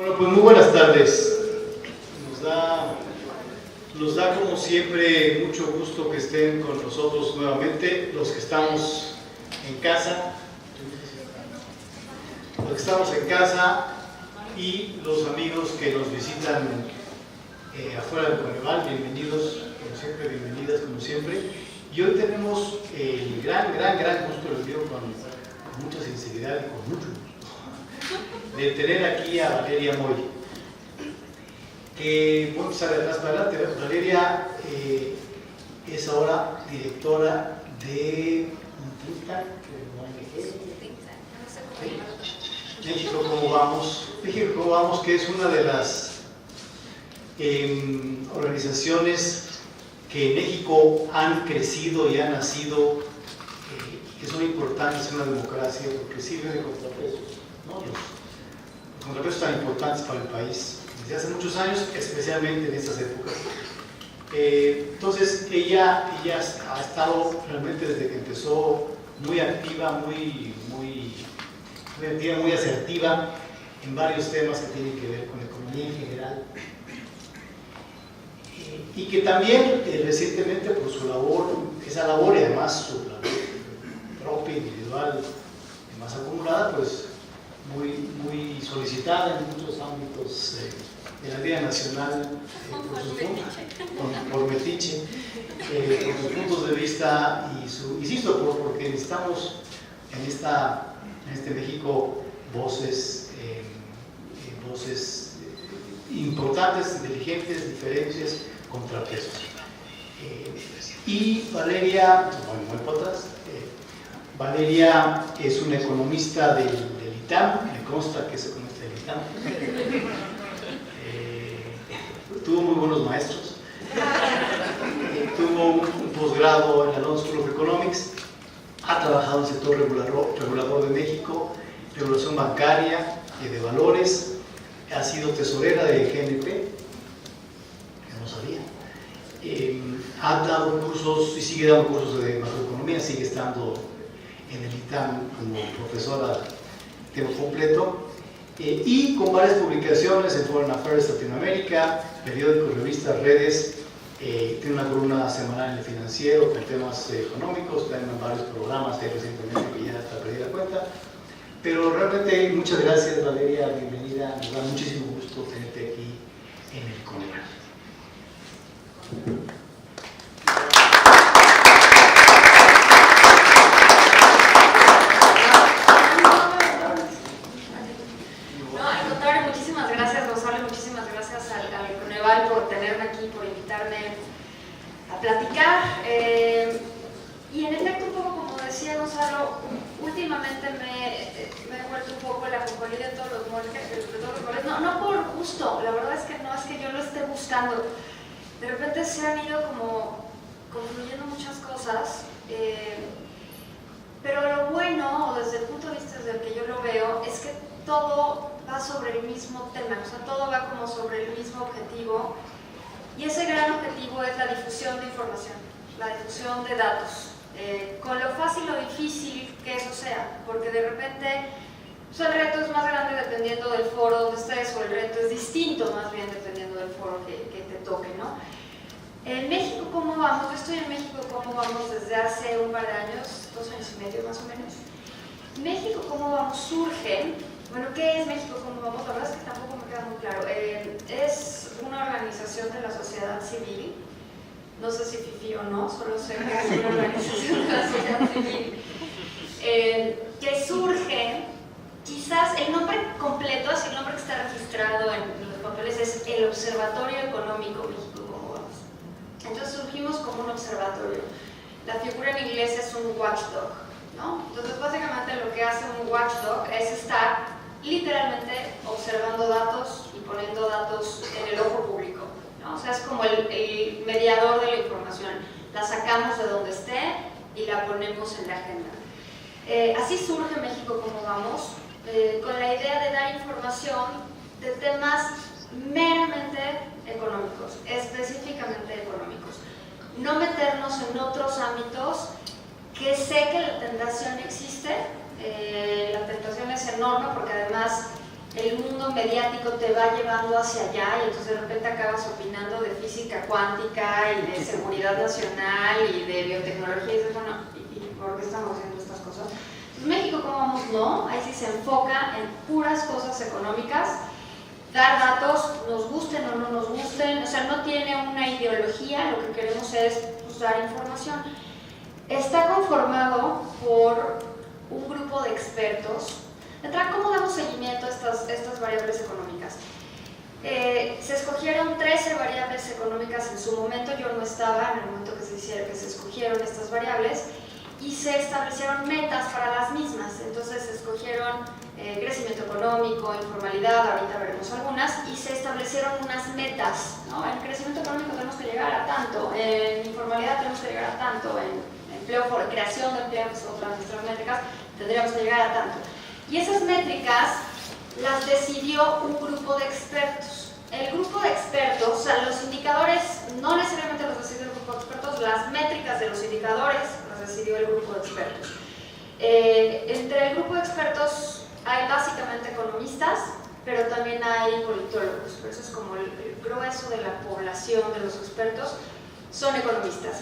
Bueno, pues muy buenas tardes. Nos da como siempre mucho gusto que estén con nosotros nuevamente, los que estamos en casa, y los amigos que nos visitan afuera del Coneval. Bienvenidos, como siempre, bienvenidas como siempre. Y hoy tenemos el gran gusto, les digo con mucha sinceridad y con mucho gusto, de tener aquí a Valeria Moy, que voy a empezar de atrás para adelante. Valeria es ahora directora de México ¿Cómo Vamos? México ¿Cómo Vamos?, que es una de las organizaciones que en México han crecido y han nacido, que son importantes en una democracia porque sirven de contrapesos, ¿no? Los contrapesos tan importantes para el país desde hace muchos años, especialmente en estas épocas. Entonces ella ha estado realmente desde que empezó muy activa, muy asertiva en varios temas que tienen que ver con la economía en general. Y que también recientemente por su labor, esa labor y además su labor propia, individual, más acumulada, pues muy solicitada en muchos ámbitos de la vida nacional, por metiche, por sus puntos de vista insisto, porque necesitamos en este México voces importantes, inteligentes, diferencias, contrapesos. Y Valeria, muy para atrás, Valeria es una economista del ITAM, me consta que es economista del ITAM. Tuvo muy buenos maestros, tuvo un posgrado en la London School of Economics, ha trabajado en el sector regulador de México, regulación bancaria y de valores, ha sido tesorera de GNP, que no sabía, ha dado cursos y sigue dando cursos de macroeconomía, sigue estando en el ITAM como profesora de tiempo completo, y con varias publicaciones en Foreign Affairs Latinoamérica, periódicos, revistas, redes. Tiene una columna semanal en El Financiero con temas económicos, también varios programas recientemente que ya está perdida la cuenta. Pero realmente muchas gracias, Valeria, bienvenida, nos da muchísimo gusto tenerte aquí en el Coneval. No, al contrario, muchísimas gracias, Gonzalo, muchísimas gracias al Coneval por tenerme aquí, por invitarme a platicar. Y en efecto, un poco como decía Gonzalo, últimamente me he vuelto un poco la compañía de todos los moles, no por gusto, la verdad es que no es que yo lo esté buscando. De repente se han ido como confluyendo muchas cosas, pero lo bueno, o desde el punto de vista desde el que yo lo veo, es que todo va sobre el mismo tema, o sea, todo va como sobre el mismo objetivo, y ese gran objetivo es la difusión de información, la difusión de datos. Con lo fácil o difícil que eso sea, porque de repente el reto es más grande dependiendo del foro donde estés, o el reto es distinto más bien dependiendo del foro que te toque, ¿no? En México ¿Cómo Vamos? Yo estoy en México ¿Cómo Vamos? Desde hace un par de años, 2 años y medio más o menos. México ¿Cómo Vamos? Surge, bueno, ¿qué es México ¿Cómo Vamos? La verdad es que tampoco me queda muy claro. Es una organización de la sociedad civil. No sé si FIFI o no, solo sé que es una organización de la sociedad civil, que surge, quizás el nombre completo, así el nombre que está registrado en los papeles es el Observatorio Económico México ¿Cómo Vamos? Entonces surgimos como un observatorio. La figura en inglés es un watchdog, ¿no? Entonces básicamente lo que hace un watchdog es estar literalmente observando datos y poniendo datos en el ojo público, ¿no? O sea, es como el mediador de la información. La sacamos de donde esté y la ponemos en la agenda. Así surge México ¿Cómo Vamos? Con la idea de dar información de temas meramente económicos, específicamente económicos. No meternos en otros ámbitos que sé que la tentación existe. La tentación es enorme porque además el mundo mediático te va llevando hacia allá y entonces de repente acabas opinando de física cuántica y de seguridad nacional y de biotecnología y dices, bueno, ¿y por qué estamos haciendo estas cosas? Entonces, México, ¿cómo vamos? No, ahí sí se enfoca en puras cosas económicas, dar datos, nos gusten o no nos gusten, o sea, no tiene una ideología, lo que queremos es pues, dar información. Está conformado por un grupo de expertos. ¿Cómo damos seguimiento a estas variables económicas? Se escogieron 13 variables económicas en su momento, yo no estaba en el momento que se escogieron estas variables, y se establecieron metas para las mismas. Entonces se escogieron crecimiento económico, informalidad, ahorita veremos algunas, y se establecieron unas metas, ¿no? En crecimiento económico tenemos que llegar a tanto, en informalidad tenemos que llegar a tanto, en empleo, por creación de empleo, que es otra de nuestras métricas, tendríamos que llegar a tanto. Y esas métricas las decidió un grupo de expertos. El grupo de expertos, o sea, los indicadores, no necesariamente los decidió el grupo de expertos, las métricas de los indicadores las decidió el grupo de expertos. Entre el grupo de expertos hay básicamente economistas, pero también hay politólogos, por eso es como el grueso de la población de los expertos son economistas.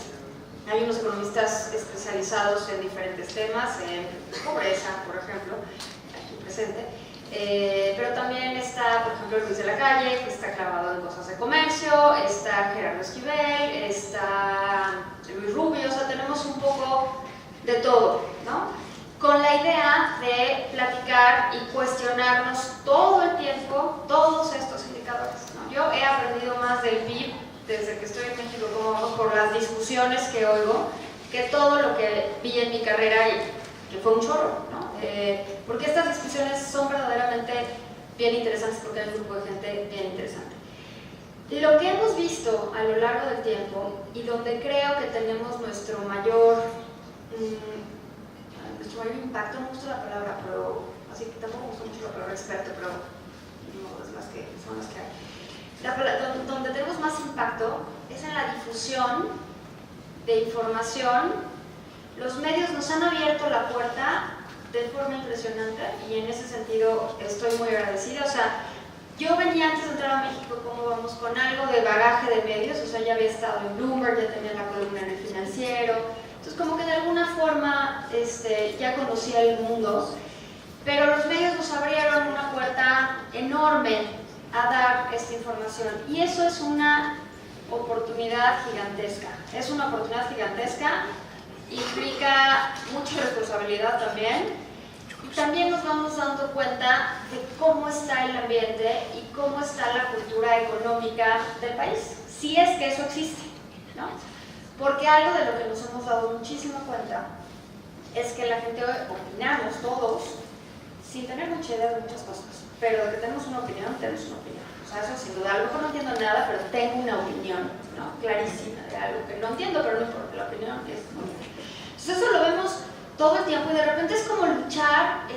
Hay unos economistas especializados en diferentes temas, en pobreza, por ejemplo, aquí presente, pero también está, por ejemplo, Luis de la Calle, que está clavado en cosas de comercio, está Gerardo Esquivel, está Luis Rubio, o sea, tenemos un poco de todo, ¿no? Con la idea de platicar y cuestionarnos todo el tiempo todos estos indicadores, ¿no? Yo he aprendido más del PIB desde que estoy en México, como vamos, por las discusiones que oigo, que todo lo que vi en mi carrera y que fue un chorro, ¿no? Porque estas discusiones son verdaderamente bien interesantes porque hay un grupo de gente bien interesante. Lo que hemos visto a lo largo del tiempo y donde creo que tenemos nuestro mayor impacto, no me gusta la palabra, pero así que tampoco me gusta mucho la palabra experto, pero no, son las que hay. Donde tenemos más impacto es en la difusión de información. Los medios nos han abierto la puerta de forma impresionante y en ese sentido estoy muy agradecida. O sea, yo venía antes de entrar a México, como vamos, con algo de bagaje de medios, o sea, ya había estado en Bloomberg, ya tenía la columna en El Financiero, entonces como que de alguna forma ya conocía el mundo, pero los medios nos abrieron una puerta enorme a dar esta información y eso es una oportunidad gigantesca. Es una oportunidad gigantesca, implica mucha responsabilidad también y también nos vamos dando cuenta de cómo está el ambiente y cómo está la cultura económica del país, si es que eso existe, ¿no? Porque algo de lo que nos hemos dado muchísima cuenta es que la gente opinamos todos sin tener mucha idea de muchas cosas, pero de que tenemos una opinión, tenemos una opinión. O sea, eso sin duda, a lo mejor no entiendo nada, pero tengo una opinión, ¿no? Clarísima de algo que no entiendo, pero no importa, la opinión es muy buena. Entonces eso lo vemos todo el tiempo y de repente es como luchar,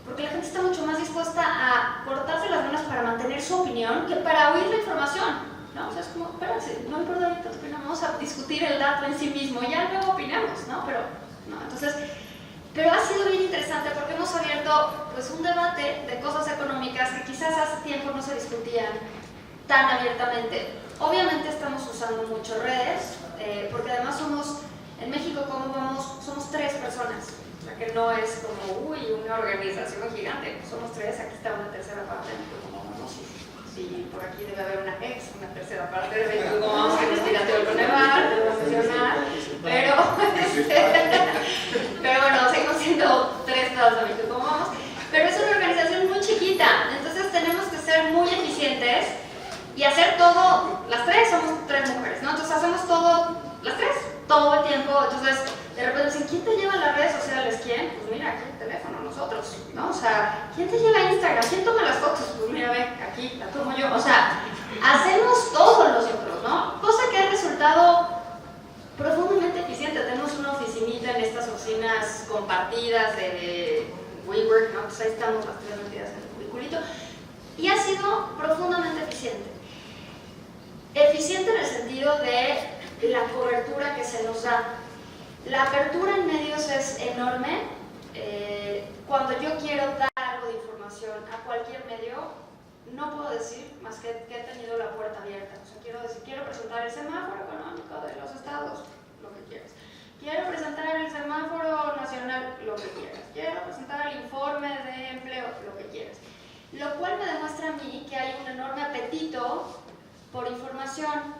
porque la gente está mucho más dispuesta a cortarse las venas para mantener su opinión que para oír la información, ¿no? O sea, es como, espérense, no importa ahorita tu opinión, vamos a discutir el dato en sí mismo, ya luego opinamos, ¿no? Pero, no, entonces... Pero ha sido bien interesante porque hemos abierto pues, un debate de cosas económicas que quizás hace tiempo no se discutían tan abiertamente. Obviamente estamos usando mucho redes, porque además somos, en México, como vamos, somos 3 personas. O sea que no es como, una organización gigante. Somos 3, aquí está una tercera parte, como vamos, y por aquí debe haber una tercera parte de México, como vamos, que nos pirateó el Coneval, te voy a mencionar. Pero bueno, seguimos siendo 3 estados de México, como vamos. Pero es una organización muy chiquita, entonces tenemos que ser muy eficientes y hacer todo, las 3 somos 3 mujeres, ¿no? Entonces hacemos todo, las 3, todo el tiempo. Entonces de repente dicen, ¿quién te lleva las redes sociales? ¿Quién? Pues mira, aquí el teléfono, nosotros, ¿no? O sea, ¿quién te lleva Instagram? ¿Quién toma las fotos? Pues mira, ve, aquí la tomo yo. O sea, hacemos todo nosotros, ¿no? Cosa que ha resultado profundamente eficiente. Tenemos una oficinita en estas oficinas compartidas de WeWork, ¿no? Pues ahí estamos las 3 metidas en el cubiculito y ha sido profundamente eficiente. Eficiente en el sentido de la cobertura que se nos da. La apertura en medios es enorme. Cuando yo quiero dar algo de información no puedo decir más que he tenido la puerta abierta. O sea, quiero decir, quiero presentar el semáforo económico de los estados, lo que quieras. Quiero presentar el semáforo nacional, lo que quieras. Quiero presentar el informe de empleo, lo que quieras. Lo cual me demuestra a mí que hay un enorme apetito por información.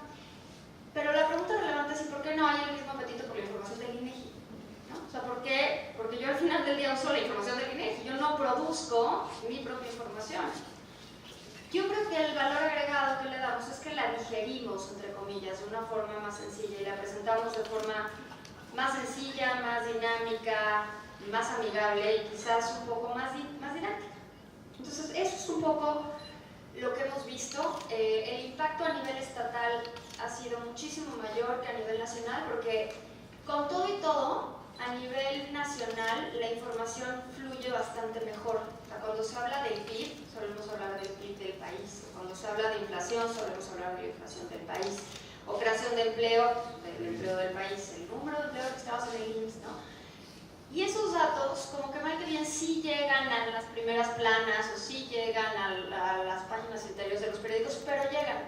Pero la pregunta relevante es: ¿y por qué no hay el mismo apetito por la información del INEGI? ¿No? O sea, ¿por qué? Porque yo al final del día uso la información del INEGI, yo no produzco mi propia información. Yo creo que el valor agregado que le damos es que la digerimos, entre comillas, de una forma más sencilla y la presentamos de forma más sencilla, más dinámica, más amigable y quizás un poco más didáctica. Entonces, eso es un poco lo que hemos visto. El impacto a nivel estatal ha sido muchísimo mayor que a nivel nacional, porque con todo y todo, a nivel nacional la información fluye bastante mejor. O sea, cuando se habla del PIB, solemos hablar del PIB del país. Cuando se habla de inflación, solemos hablar de la inflación del país. O creación de empleo, del empleo del país, el número de empleo registrados en el IMSS, ¿no? Y esos datos, como que mal que bien, sí llegan a las primeras planas o sí llegan a las páginas interiores de los periódicos, pero llegan.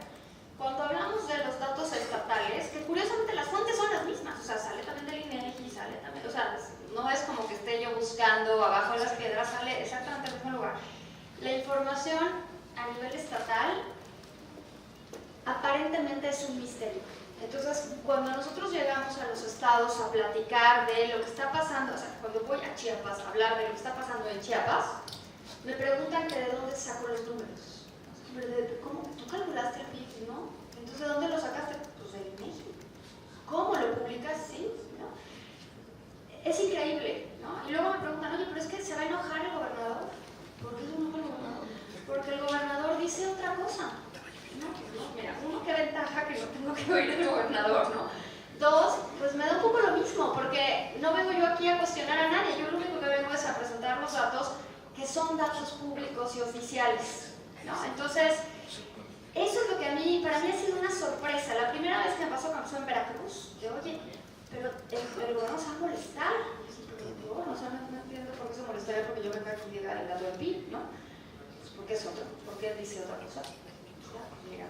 Cuando hablamos de los datos estatales, que curiosamente las fuentes son las mismas, o sea, sale también del INEGI, sale también, o sea, no es como que esté yo buscando abajo de las piedras, sale exactamente del mismo lugar. La información a nivel estatal aparentemente es un misterio. Entonces, cuando nosotros llegamos a los estados a platicar de lo que está pasando, o sea, cuando voy a Chiapas a hablar de lo que está pasando en Chiapas, me preguntan que de dónde saco los números. ¿Cómo? ¿Tú calculaste el PIB? ¿No? Entonces, ¿de dónde lo sacaste? Pues del INEGI. ¿Cómo lo publicas? Sí, ¿no? Es increíble, ¿no? Y luego me preguntan: oye, pero es que se va a enojar el gobernador. ¿Por qué se enoja el gobernador? Porque el gobernador dice otra cosa. No, mira, uno, qué ventaja que no tengo que oír el gobernador, ¿no? Dos, pues me da un poco lo mismo, porque no vengo yo aquí a cuestionar a nadie, yo lo único que vengo es a presentar los datos que son datos públicos y oficiales, ¿no? Entonces, eso es lo que para mí ha sido una sorpresa. La primera vez que me pasó cuando estuve en Veracruz, de oye, pero el gobierno se va a molestar. Y yo, pero bueno, o sea, no entiendo por qué se molestaría porque yo venga aquí y diga el dato del PIB, ¿no? Pues porque es otro, porque él dice otra cosa. Mira,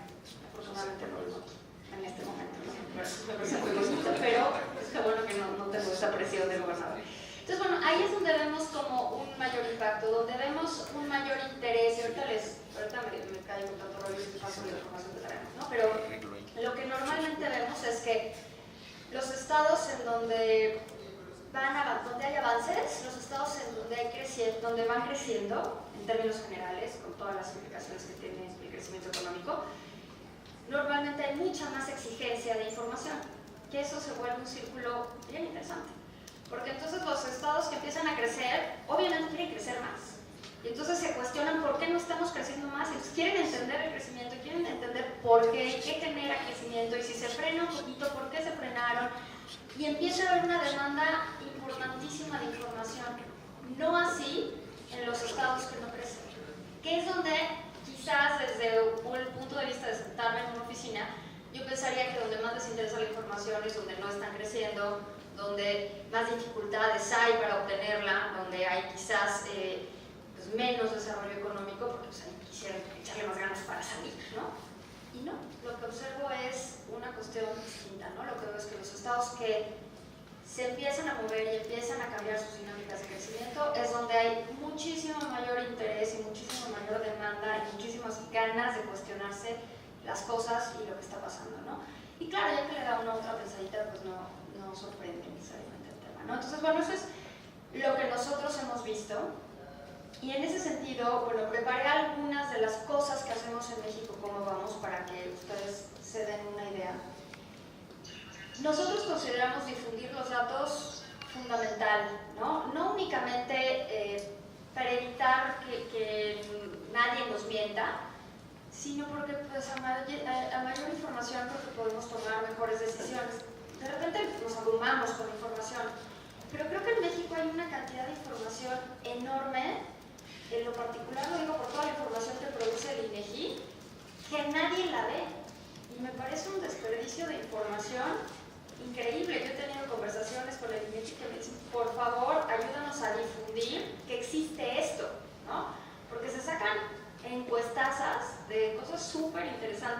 afortunadamente no lo noto en este momento, ¿no? Me parece muy bonito, pero es que bueno que no tengo esa presión del gobernador. Entonces, bueno, ahí es donde vemos como un mayor impacto, donde vemos un mayor interés, y ahorita me caigo con tanto rollo y paso la información que traemos, ¿no? Pero lo que normalmente vemos es que los estados en donde hay avances, los estados en donde van creciendo, en términos generales, con todas las implicaciones que tiene el crecimiento económico, normalmente hay mucha más exigencia de información, que eso se vuelve un círculo bien interesante. Porque entonces los estados que empiezan a crecer, obviamente quieren crecer más. Y entonces se cuestionan por qué no estamos creciendo más, y entonces quieren entender el crecimiento, quieren entender por qué genera crecimiento, y si se frena un poquito, por qué se frenaron. Y empieza a haber una demanda importantísima de información. No así en los estados que no crecen, que es donde quizás desde un punto de vista de sentarme en una oficina, yo pensaría que donde más les interesa la información es donde no están creciendo, donde más dificultades hay para obtenerla, donde hay quizás pues menos desarrollo económico, porque pues, ahí quisieran echarle más ganas para salir, ¿no? Y no, lo que observo es una cuestión distinta, ¿no? Lo que veo es que los estados que se empiezan a mover y empiezan a cambiar sus dinámicas de crecimiento es donde hay muchísimo mayor interés y muchísimo mayor demanda y muchísimas ganas de cuestionarse las cosas y lo que está pasando, ¿no? Y claro, ya que le da una otra pensadita, pues no sorprende necesariamente el tema, ¿no? Entonces, bueno, eso es lo que nosotros hemos visto. Y en ese sentido, bueno, preparé algunas de las cosas que hacemos en México, cómo vamos, para que ustedes se den una idea. Nosotros consideramos difundir los datos fundamental, ¿no? No únicamente para evitar que nadie nos mienta, sino porque pues, a mayor información creo que podemos tomar mejores decisiones. De repente nos abrumamos con información, pero creo que en México hay una cantidad de información enorme. En lo particular lo digo por toda la información que produce el INEGI, que nadie la ve, y me parece un desperdicio de información increíble. Yo he tenido conversaciones con el INEGI que me dicen: por favor, ayúdanos a difundir que existe esto, ¿no? Porque se sacan encuestazas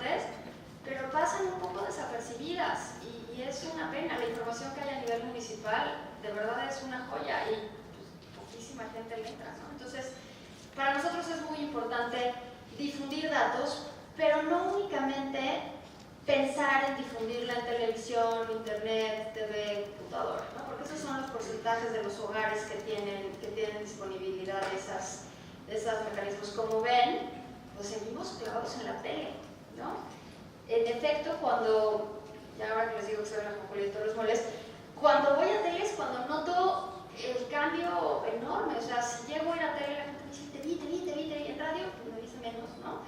importantes, pero pasan un poco desapercibidas y es una pena. La información que hay a nivel municipal de verdad es una joya y pues, poquísima gente le entra, ¿no? Entonces, para nosotros es muy importante difundir datos, pero no únicamente pensar en difundirla en televisión, internet, TV, computadora, ¿no? Porque esos son los porcentajes de los hogares que tienen disponibilidad de esos mecanismos. Como ven, pues seguimos clavados en la tele, ¿no? En efecto, cuando, ya ahora que les digo que soy la Julieta de los Moles, cuando voy a tele es cuando noto el cambio enorme. O sea, si llego a ir a tele, la gente me dice, te vi, en radio, pues me dice menos, ¿no?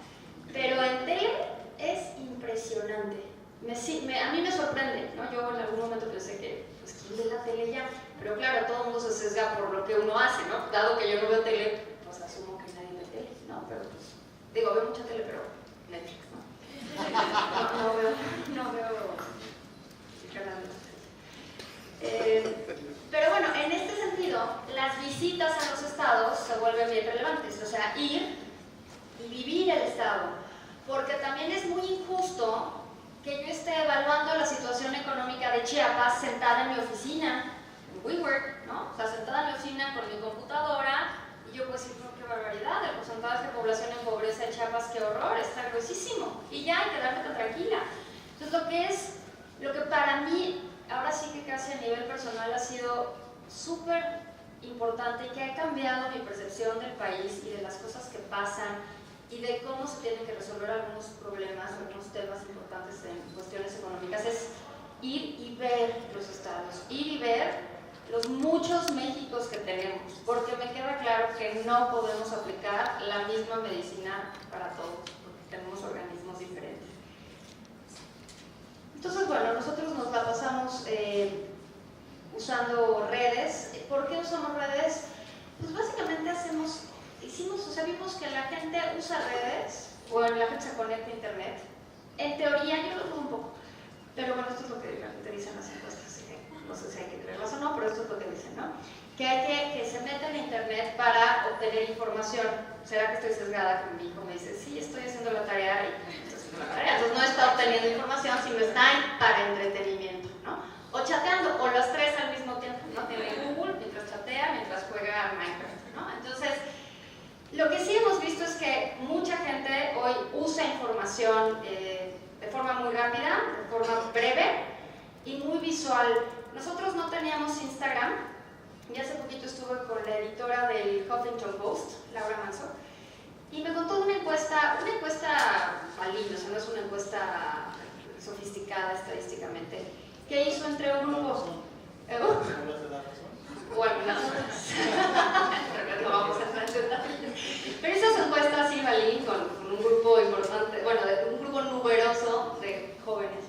Pero en tele es impresionante. A mí me sorprende, ¿no? Yo en algún momento pensé que, pues, ¿quién ve la tele ya? Pero claro, todo el mundo se sesga por lo que uno hace, ¿no? Dado que yo no veo tele, pues asumo que nadie ve tele, ¿no? Pero pues, digo, veo mucha tele, pero Netflix, ¿no? No veo el canal de Netflix. Pero bueno, en este sentido, las visitas a los estados se vuelven bien relevantes, o sea, ir y vivir el estado, porque también es muy injusto que yo esté evaluando la situación económica de Chiapas sentada en mi oficina, en WeWork, ¿no? O sea, sentada en mi oficina con mi computadora, y yo pues decir, no, qué barbaridad, el porcentaje de población en pobreza de Chiapas, qué horror, está gruesísimo, y ya, y quedarme tan tranquila. Entonces, lo que para mí, ahora sí que casi a nivel personal ha sido súper importante y que ha cambiado mi percepción del país y de las cosas que pasan y de cómo se tienen que resolver algunos problemas, algunos temas importantes en cuestiones económicas, es ir y ver los estados, ir y ver los muchos Méxicos que tenemos, porque me queda claro que no podemos aplicar la misma medicina para todos, porque tenemos organismos diferentes. Entonces, bueno, nosotros nos la pasamos usando redes. ¿Por qué usamos redes? Pues básicamente vimos que la gente usa redes, o la gente se conecta a internet. En teoría, yo lo dudo un poco, pero bueno, esto es lo que la gente dice en las encuestas, así que no sé si hay que creerlas o no, pero esto es lo que dicen, ¿no? Que se meten a internet para obtener información. ¿Será que estoy sesgada? Que mi hijo me dice, sí, estoy haciendo la tarea y estoy haciendo la tarea. Entonces no está obteniendo información, sino está para entretenimiento, ¿no? O chateando, o las tres al mismo tiempo, ¿no? Tiene Google mientras chatea, mientras juega Minecraft, ¿no? Entonces, lo que sí hemos visto es que mucha gente hoy usa información de forma muy rápida, de forma breve y muy visual. Nosotros no teníamos Instagram, y hace poquito estuve con la editora del Huffington Post, Laura Manso, y me contó una encuesta valida, o sea, no es una encuesta sofisticada estadísticamente, que hizo entre un grupo. O algunas otras. No vamos a entrar en detalles. Pero esas encuestas sí valían con un grupo importante, bueno, un grupo numeroso de jóvenes,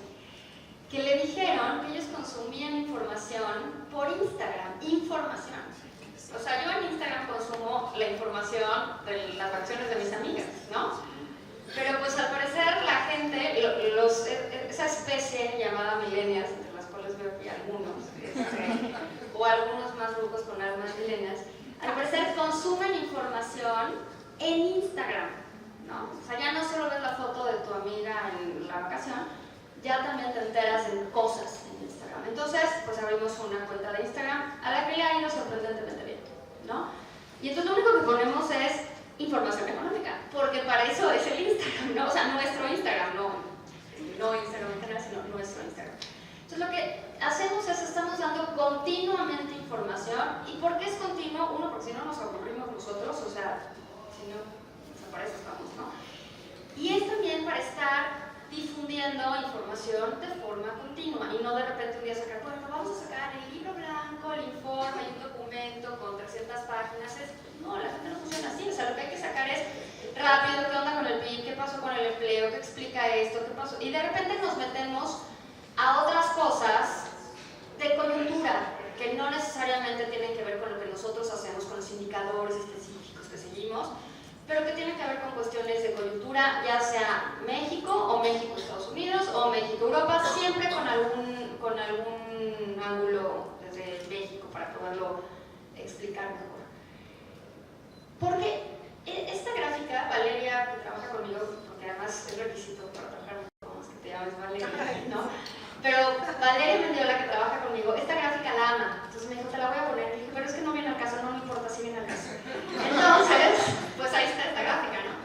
que le dijeron que ellos consumían información por Instagram, información. O sea, yo en Instagram consumo la información de las reacciones de mis amigas, ¿no? Pero pues al parecer la gente, esa especie llamada millennials, entre las cuales veo que algunos, o algunos más grupos con almas millennials, al parecer consumen información en Instagram, ¿no? O sea, ya no solo ves la foto de tu amiga en la vacación, ya también te enteras de cosas en Instagram. Entonces, pues abrimos una cuenta de Instagram a la que le ha ido sorprendentemente bien, ¿no? Y entonces lo único que ponemos es información económica, porque para eso es el Instagram, ¿no? O sea, nuestro Instagram, no Instagram en general, sino nuestro Instagram. Entonces lo que hacemos es, estamos dando continuamente información. ¿Y por qué es continuo? Uno, porque si no nos aburrimos nosotros, o sea, si no, para eso estamos, ¿no? Y es también para estar difundiendo información de forma continua y no de repente un día sacar, bueno, vamos a sacar el libro blanco, el informe, un documento con 300 páginas. No, la gente no funciona así. O sea, lo que hay que sacar es rápido, qué onda con el PIB, qué pasó con el empleo, qué explica esto, qué pasó. Y de repente nos metemos a otras cosas de coyuntura que no necesariamente tienen que ver con lo que nosotros hacemos, con los indicadores específicos que seguimos, pero que tienen que ver con cuestiones de coyuntura, ya sea México o México-Estados Unidos o México-Europa, siempre con algún ángulo desde México para poderlo explicar mejor. Porque esta gráfica, Valeria, que trabaja conmigo porque además es requisito para trabajar con que te llames Valeria, ¿no? Pero Valeria Mendiola, que trabaja conmigo, esta gráfica la ama. Entonces me dijo, te la voy a poner. Y dije, pero es que no viene al caso, no me importa si viene al caso. Entonces, pues ahí está esta gráfica, ¿no?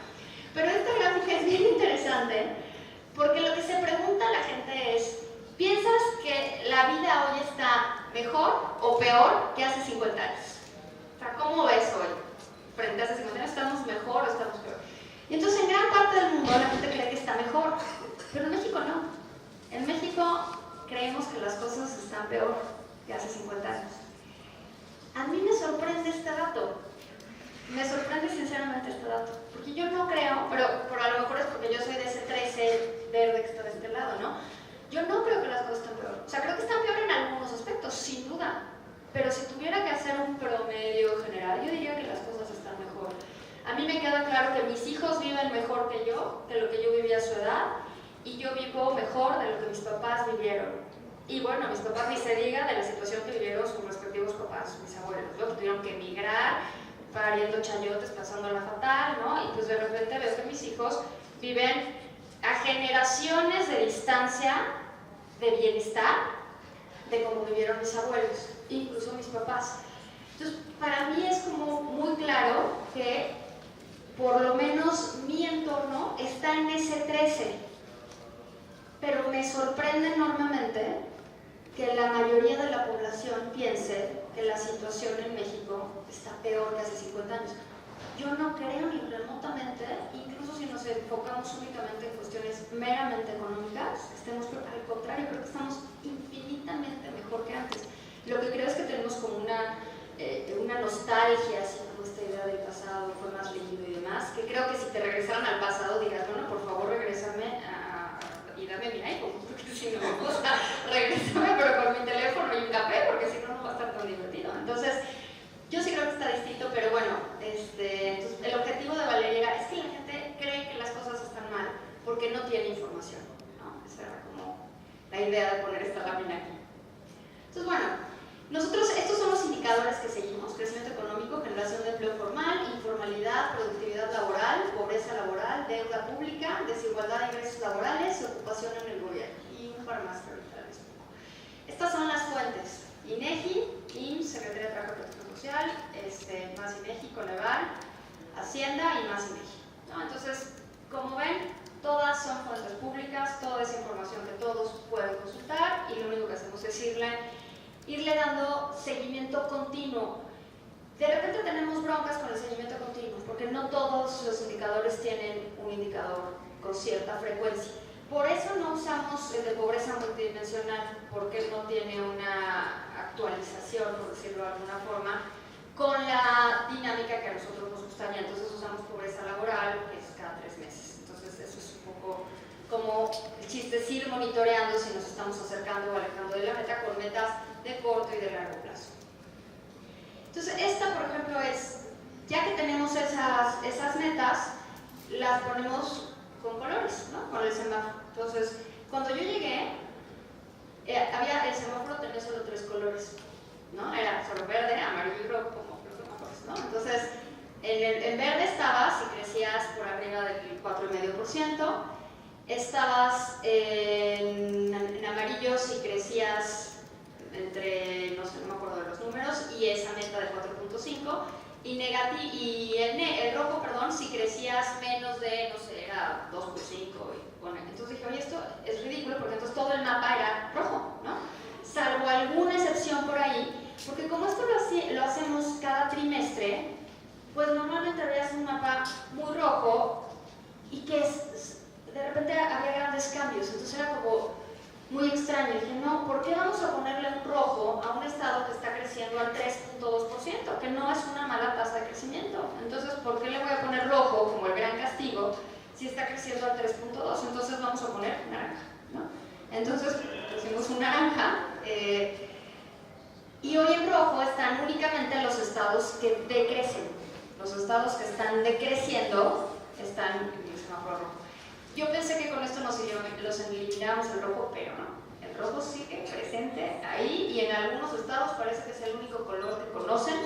Pero esta gráfica es bien interesante porque lo que se pregunta a la gente es, ¿piensas que la vida hoy está mejor o peor que hace 50 años? O sea, ¿cómo ves hoy? Frente a hace 50 años, ¿estamos mejor o estamos peor? Y entonces en gran parte del mundo la gente cree que está mejor, pero en México no. En México creemos que las cosas están peor que hace 50 años. A mí me sorprende este dato. Me sorprende sinceramente este dato, porque yo no creo, pero a lo mejor es porque yo soy de ese 13 verde que está de este lado, ¿no? Yo no creo que las cosas están peor. O sea, creo que están peor en algunos aspectos, sin duda. Pero si tuviera que hacer un promedio general, yo diría que las cosas están mejor. A mí me queda claro que mis hijos viven mejor que yo, de lo que yo vivía a su edad, y yo vivo mejor de lo que mis papás vivieron. Y bueno, mis papás ni se diga de la situación que vivieron sus respectivos papás, mis abuelos, ¿no? Que tuvieron que emigrar, pariendo chayotes, pasándola fatal, ¿no? Y pues de repente veo que mis hijos viven a generaciones de distancia, de bienestar, de cómo vivieron mis abuelos, incluso mis papás. Entonces, para mí es como muy claro que por lo menos mi entorno está en ese 13, pero me sorprende enormemente que la mayoría de la población piense que la situación en México está peor que hace 50 años. Yo no creo ni remotamente, incluso si nos enfocamos únicamente en cuestiones meramente económicas, que estemos peor. Al contrario, creo que estamos infinitamente mejor que antes. Lo que creo es que tenemos como una nostalgia, así como esta idea del pasado, fue más lindo y demás, que creo que si te regresaran al pasado digas, bueno, por favor regrésame y dame mi iPhone, porque si no me gusta, regrésame pero con mi teléfono y un café, porque si no, no va a estar tan divertido. Entonces, yo sí creo que está distinto, pero bueno, entonces, el objetivo de Valeria es que la gente cree que las cosas están mal porque no tiene información, ¿no? Esa era como la idea de poner esta lámina aquí. Entonces, bueno, nosotros, estos son los indicadores que seguimos: crecimiento económico, generación de empleo formal, informalidad, productividad laboral, pobreza laboral, deuda pública, desigualdad de ingresos laborales y ocupación en el gobierno. Y un par más que ahorita les pongo. Estas son las fuentes: INEGI, IMSS, Secretaría de Trabajo y Protección Social, más INEGI, Coneval, Hacienda y más INEGI, ¿no? Entonces, como ven, todas son fuentes públicas, toda esa información que todos pueden consultar, y lo único que hacemos es irle dando seguimiento continuo. De repente tenemos broncas con el seguimiento continuo, porque no todos los indicadores tienen un indicador con cierta frecuencia. Por eso no usamos el de pobreza multidimensional, porque no tiene una actualización, por decirlo de alguna forma, con la dinámica que a nosotros nos gustaría. Entonces usamos pobreza laboral, que es cada 3 meses. Entonces eso es un poco como el chiste, es ir monitoreando si nos estamos acercando o alejando de la meta, con metas de corto y de largo plazo. Entonces esta, por ejemplo, es, ya que tenemos esas metas, las ponemos con colores, ¿no? Con el semáforo. Entonces, cuando yo llegué, el semáforo tenía solo 3 colores, ¿no? Era solo verde, amarillo y rojo, como los semáforos, ¿no? Entonces, en verde estabas si crecías por arriba del 4,5%, estabas en amarillo si crecías entre, no sé, no me acuerdo de los números, y esa meta de 4,5%, y el rojo, perdón, si crecías menos de, no sé, era 2,5%. Bueno, entonces dije, oye, esto es ridículo, porque entonces todo el mapa era rojo, ¿no? Salvo alguna excepción por ahí, porque como esto lo hacemos cada trimestre, pues normalmente veías un mapa muy rojo y que de repente había grandes cambios. Entonces era como muy extraño. Dije, no, ¿por qué vamos a ponerle un rojo a un estado que está creciendo al 3,2%? Que no es una mala tasa de crecimiento. Entonces, ¿por qué le voy a poner rojo como el gran castigo si está creciendo al 3,2%? Entonces vamos a poner naranja, ¿no? Entonces pusimos un naranja, y hoy en rojo están únicamente los estados que decrecen. Los estados que están decreciendo están en el semáforo rojo. Yo pensé que con esto los eliminábamos el rojo, pero no. El rojo sigue presente ahí, y en algunos estados parece que es el único color que conocen,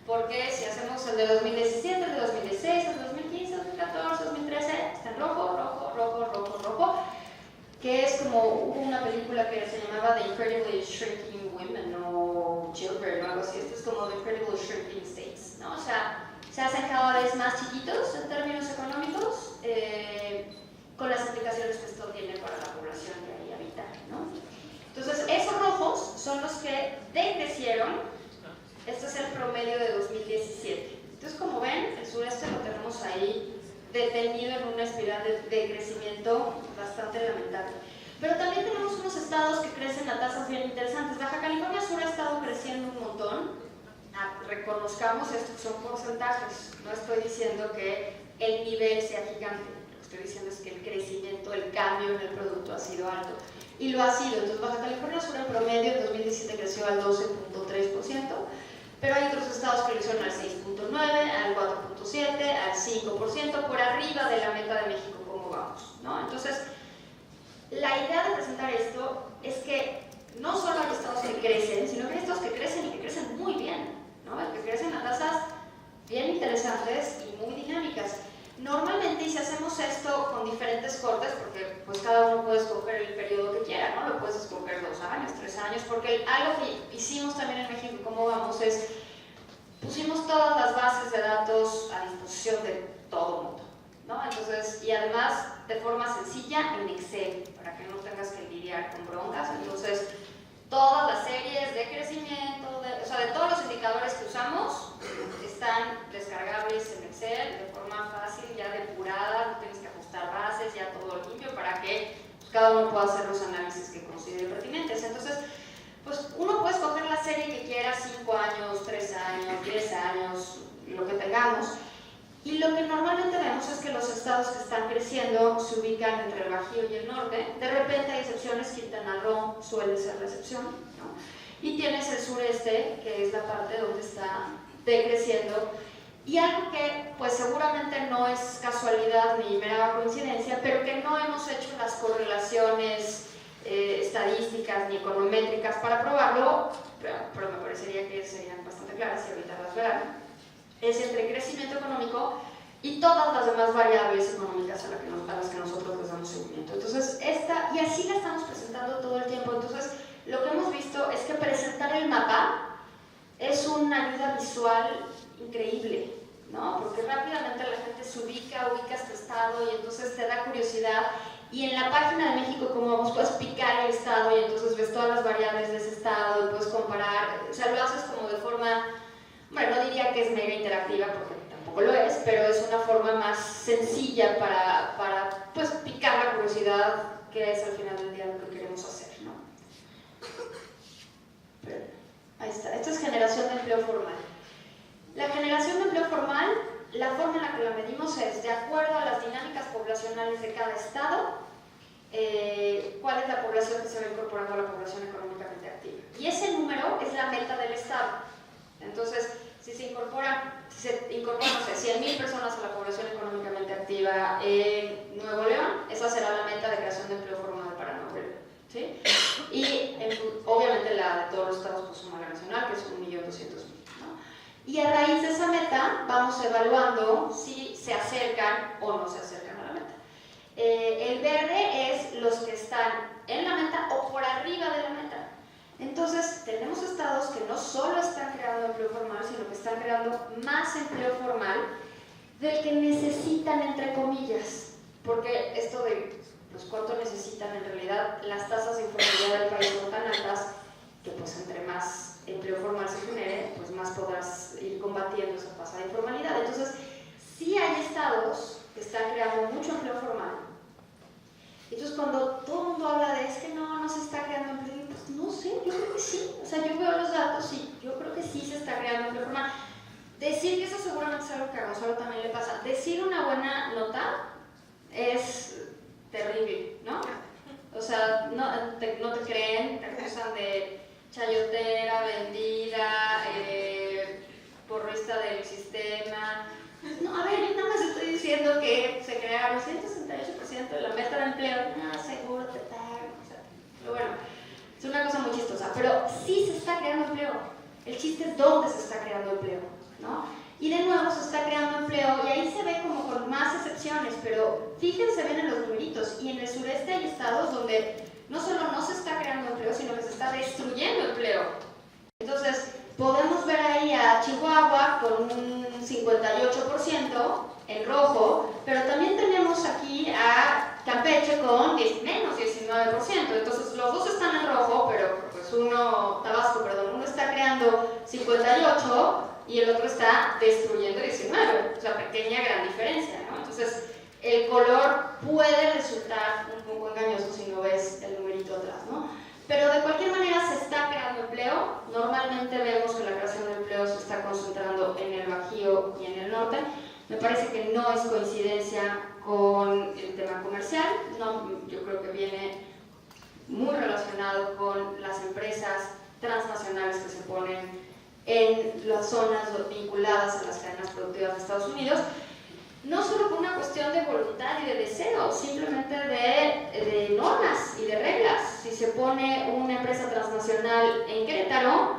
porque si hacemos el de 2017, el de 2016, el de 2015, 2014, 2013, está en rojo, rojo, rojo, que es como hubo una película que se llamaba The Incredibly Shrinking Women o Children o algo así. Esto es como The Incredibly Shrinking States, ¿no? O sea, se hacen cada vez más chiquitos en términos económicos, con las implicaciones que esto tiene para la población que ahí habita, ¿no? Entonces, esos rojos son los que decrecieron. Este es el promedio de 2017. Entonces, como ven, el sureste lo tenemos ahí detenido en una espiral de crecimiento bastante lamentable. Pero también tenemos unos estados que crecen a tasas bien interesantes. Baja California Sur ha estado creciendo un montón. Reconozcamos esto, son porcentajes. No estoy diciendo que el nivel sea gigante. Lo que estoy diciendo es que el crecimiento, el cambio en el producto ha sido alto. Y lo ha sido. Entonces, Baja California Sur en promedio en 2017 creció al 12.3%. Pero hay otros estados que lo hicieron al 6.9%, al 4.7%, al 5%, por arriba de la meta de México, como vamos, ¿no? Entonces, la idea de presentar esto es que no solo hay estados que crecen, sino que hay estados que crecen y que crecen muy bien, ¿no? Que crecen a tasas bien interesantes y muy dinámicas. Normalmente, y si hacemos esto con diferentes cortes, porque pues cada uno puede escoger el periodo que quiera, ¿no? Lo puedes escoger 2 años, 3 años, porque algo que hicimos también en México, como vamos, es pusimos todas las bases de datos a disposición de todo el mundo, ¿no? Entonces, y además de forma sencilla en Excel, para que no tengas que lidiar con broncas. Entonces, todas las series de crecimiento, o sea, de todos los indicadores que usamos, están descargables en Excel de forma fácil, ya depurada, no tienes que ajustar bases, ya todo limpio para que pues, cada uno pueda hacer los análisis que considere pertinentes. Entonces, pues uno puede escoger la serie que quiera, 5 años, 3 años, 10 años, lo que tengamos. Y lo que normalmente vemos es que los estados que están creciendo se ubican entre el Bajío y el norte. De repente hay excepciones, Quintana Roo suele ser la excepción, ¿no? Y tienes el sureste, que es la parte donde está decreciendo. Y algo que pues seguramente no es casualidad ni mera coincidencia, pero que no hemos hecho las correlaciones estadísticas ni econométricas para probarlo, pero me parecería que serían bastante claras y ahorita las verán, es entre crecimiento económico y todas las demás variables económicas a las que nosotros les damos seguimiento. Entonces, y así la estamos presentando todo el tiempo. Entonces, lo que hemos visto es que presentar el mapa es una ayuda visual increíble, ¿no? Porque rápidamente la gente se ubica este estado y entonces te da curiosidad. Y en la página de México, como vamos, puedes picar el estado y entonces ves todas las variables de ese estado y puedes comparar. O sea, lo haces como de forma, bueno, no diría que es mega interactiva porque tampoco lo es, pero es una forma más sencilla para pues, picar la curiosidad, que es al final del día lo que queremos hacer, ¿no? Pero, ahí está. Esto es generación de empleo formal. La generación de empleo formal, la forma en la que la medimos es de acuerdo a las dinámicas poblacionales de cada estado, cuál es la población que se va incorporando a la población económicamente activa. Y ese número es la meta del estado. Entonces, si se incorporan, no sé, 100,000 personas a la población económicamente activa en Nuevo León, esa será la meta de creación de empleo formal para Nuevo León, ¿sí? Y obviamente la de todos los estados pues suma la nacional, que es 1.200.000, ¿no? Y a raíz de esa meta vamos evaluando si se acercan o no se acercan a la meta. El verde es los que están en la meta o por arriba de la meta. Entonces, tenemos estados que no solo están creando empleo formal, sino que están creando más empleo formal del que necesitan, entre comillas, porque esto de pues, cuánto necesitan, en realidad las tasas de informalidad del país son tan altas que pues entre más empleo formal se genere, pues más podrás ir combatiendo esa tasa de informalidad. Entonces, sí hay estados que están creando mucho empleo formal. Entonces, cuando todo el mundo habla de es que no se está creando empleo, pues no sé, yo creo que sí. O sea, yo veo los datos y yo creo que sí se está creando empleo formal. Decir que eso seguramente es algo que a Gonzalo también le pasa. Decir una buena nota es terrible, ¿no? O sea, no te creen, te acusan de chayotera, vendida, porrista del sistema. No, a ver, yo nada más estoy diciendo que se crearon 168% de la meta de empleo. No, seguro te pagan. O sea, pero bueno, es una cosa muy chistosa. Pero sí se está creando empleo. El chiste es dónde se está creando empleo, ¿no? Y de nuevo se está creando empleo, y ahí se ve como con más excepciones, pero fíjense bien en los numeritos, y en el sureste hay estados donde no solo no se está creando empleo, sino que se está destruyendo empleo. Entonces, podemos ver ahí a Chihuahua con un 58% en rojo, pero también tenemos aquí a Campeche con menos 19%. Entonces, los dos están en rojo, pero pues Tabasco, uno está creando 58 y el otro está destruyendo 19. O sea, pequeña, gran diferencia, ¿no? Entonces, el color puede resultar un poco engañoso si no ves el numerito atrás, ¿no? Pero de cualquier manera se está creando empleo. Normalmente vemos que la creación de empleo se está concentrando en el Bajío y en el norte. Me parece que no es coincidencia con el tema comercial, no, yo creo que viene muy relacionado con las empresas transnacionales que se ponen en las zonas vinculadas a las cadenas productivas de Estados Unidos, no solo por una cuestión de voluntad y de deseo, simplemente de normas y de reglas. Si se pone una empresa transnacional en Querétaro,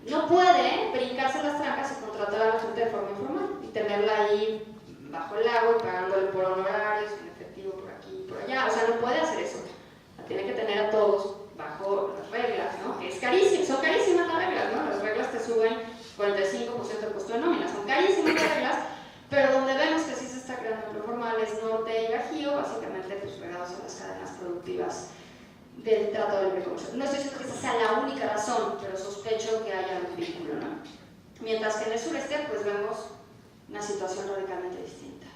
no puede brincarse las trancas y contratar a la gente de forma informal y tenerla ahí bajo el agua y pagándole por honorarios, en efectivo por aquí y por allá. O sea, no puede hacer eso. La tiene que tener a todos bajo las reglas, ¿no? Que es carísimo, son carísimas las reglas, ¿no? Las reglas te suben 45% del costo de nómina, son carísimas las reglas, pero donde vemos que sí se está creando empleo formal es norte y Bajío, básicamente pues pegados a las cadenas productivas del trato de libre comercio. No estoy diciendo que esa sea la única razón, pero sospecho que haya un vínculo, ¿no? Mientras que en el sureste pues vemos una situación radicalmente distinta.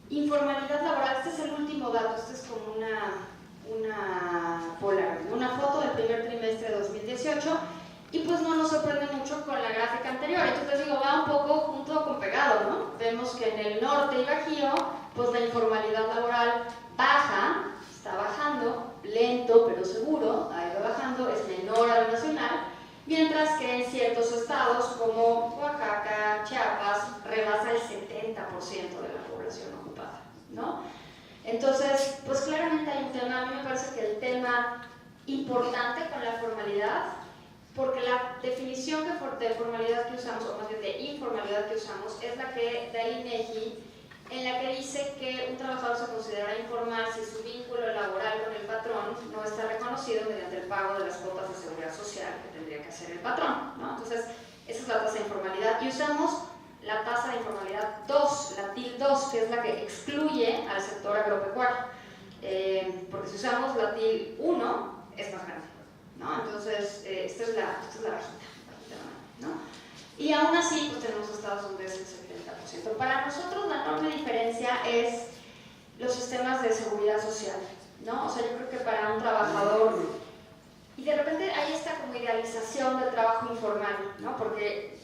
Informalidad laboral, este es el último dato, este es como una Polaroid, una foto del primer trimestre de 2018, y pues no nos sorprende mucho con la gráfica anterior. Entonces digo, va un poco junto con pegado, ¿no? Vemos que en el norte y Bajío, pues la informalidad laboral baja, está bajando, lento pero seguro, ha ido bajando, es menor a lo nacional, mientras que en ciertos estados como Oaxaca, Chiapas, rebasa el 70% de la población ocupada, ¿no? Entonces, pues claramente hay un tema, a mí me parece que el tema importante con la formalidad, porque la definición de formalidad que usamos, o más bien de informalidad que usamos, es la que da el INEGI, en la que dice que un trabajador se considera informal si su vínculo laboral con el patrón no está reconocido mediante el pago de las cuotas de seguridad social que tendría que hacer el patrón, ¿no? Entonces, esa es la tasa de informalidad, y usamos la tasa de informalidad 2, la TIL 2, que es la que excluye al sector agropecuario, porque si usamos la TIL 1 es más grande, ¿no? Entonces, esta es la bajita, ¿no? Y aún así, pues tenemos estados donde es el 70%. Para nosotros la enorme diferencia es los sistemas de seguridad social, ¿no? O sea, yo creo que para un trabajador, y de repente hay esta como idealización del trabajo informal, ¿no? Porque,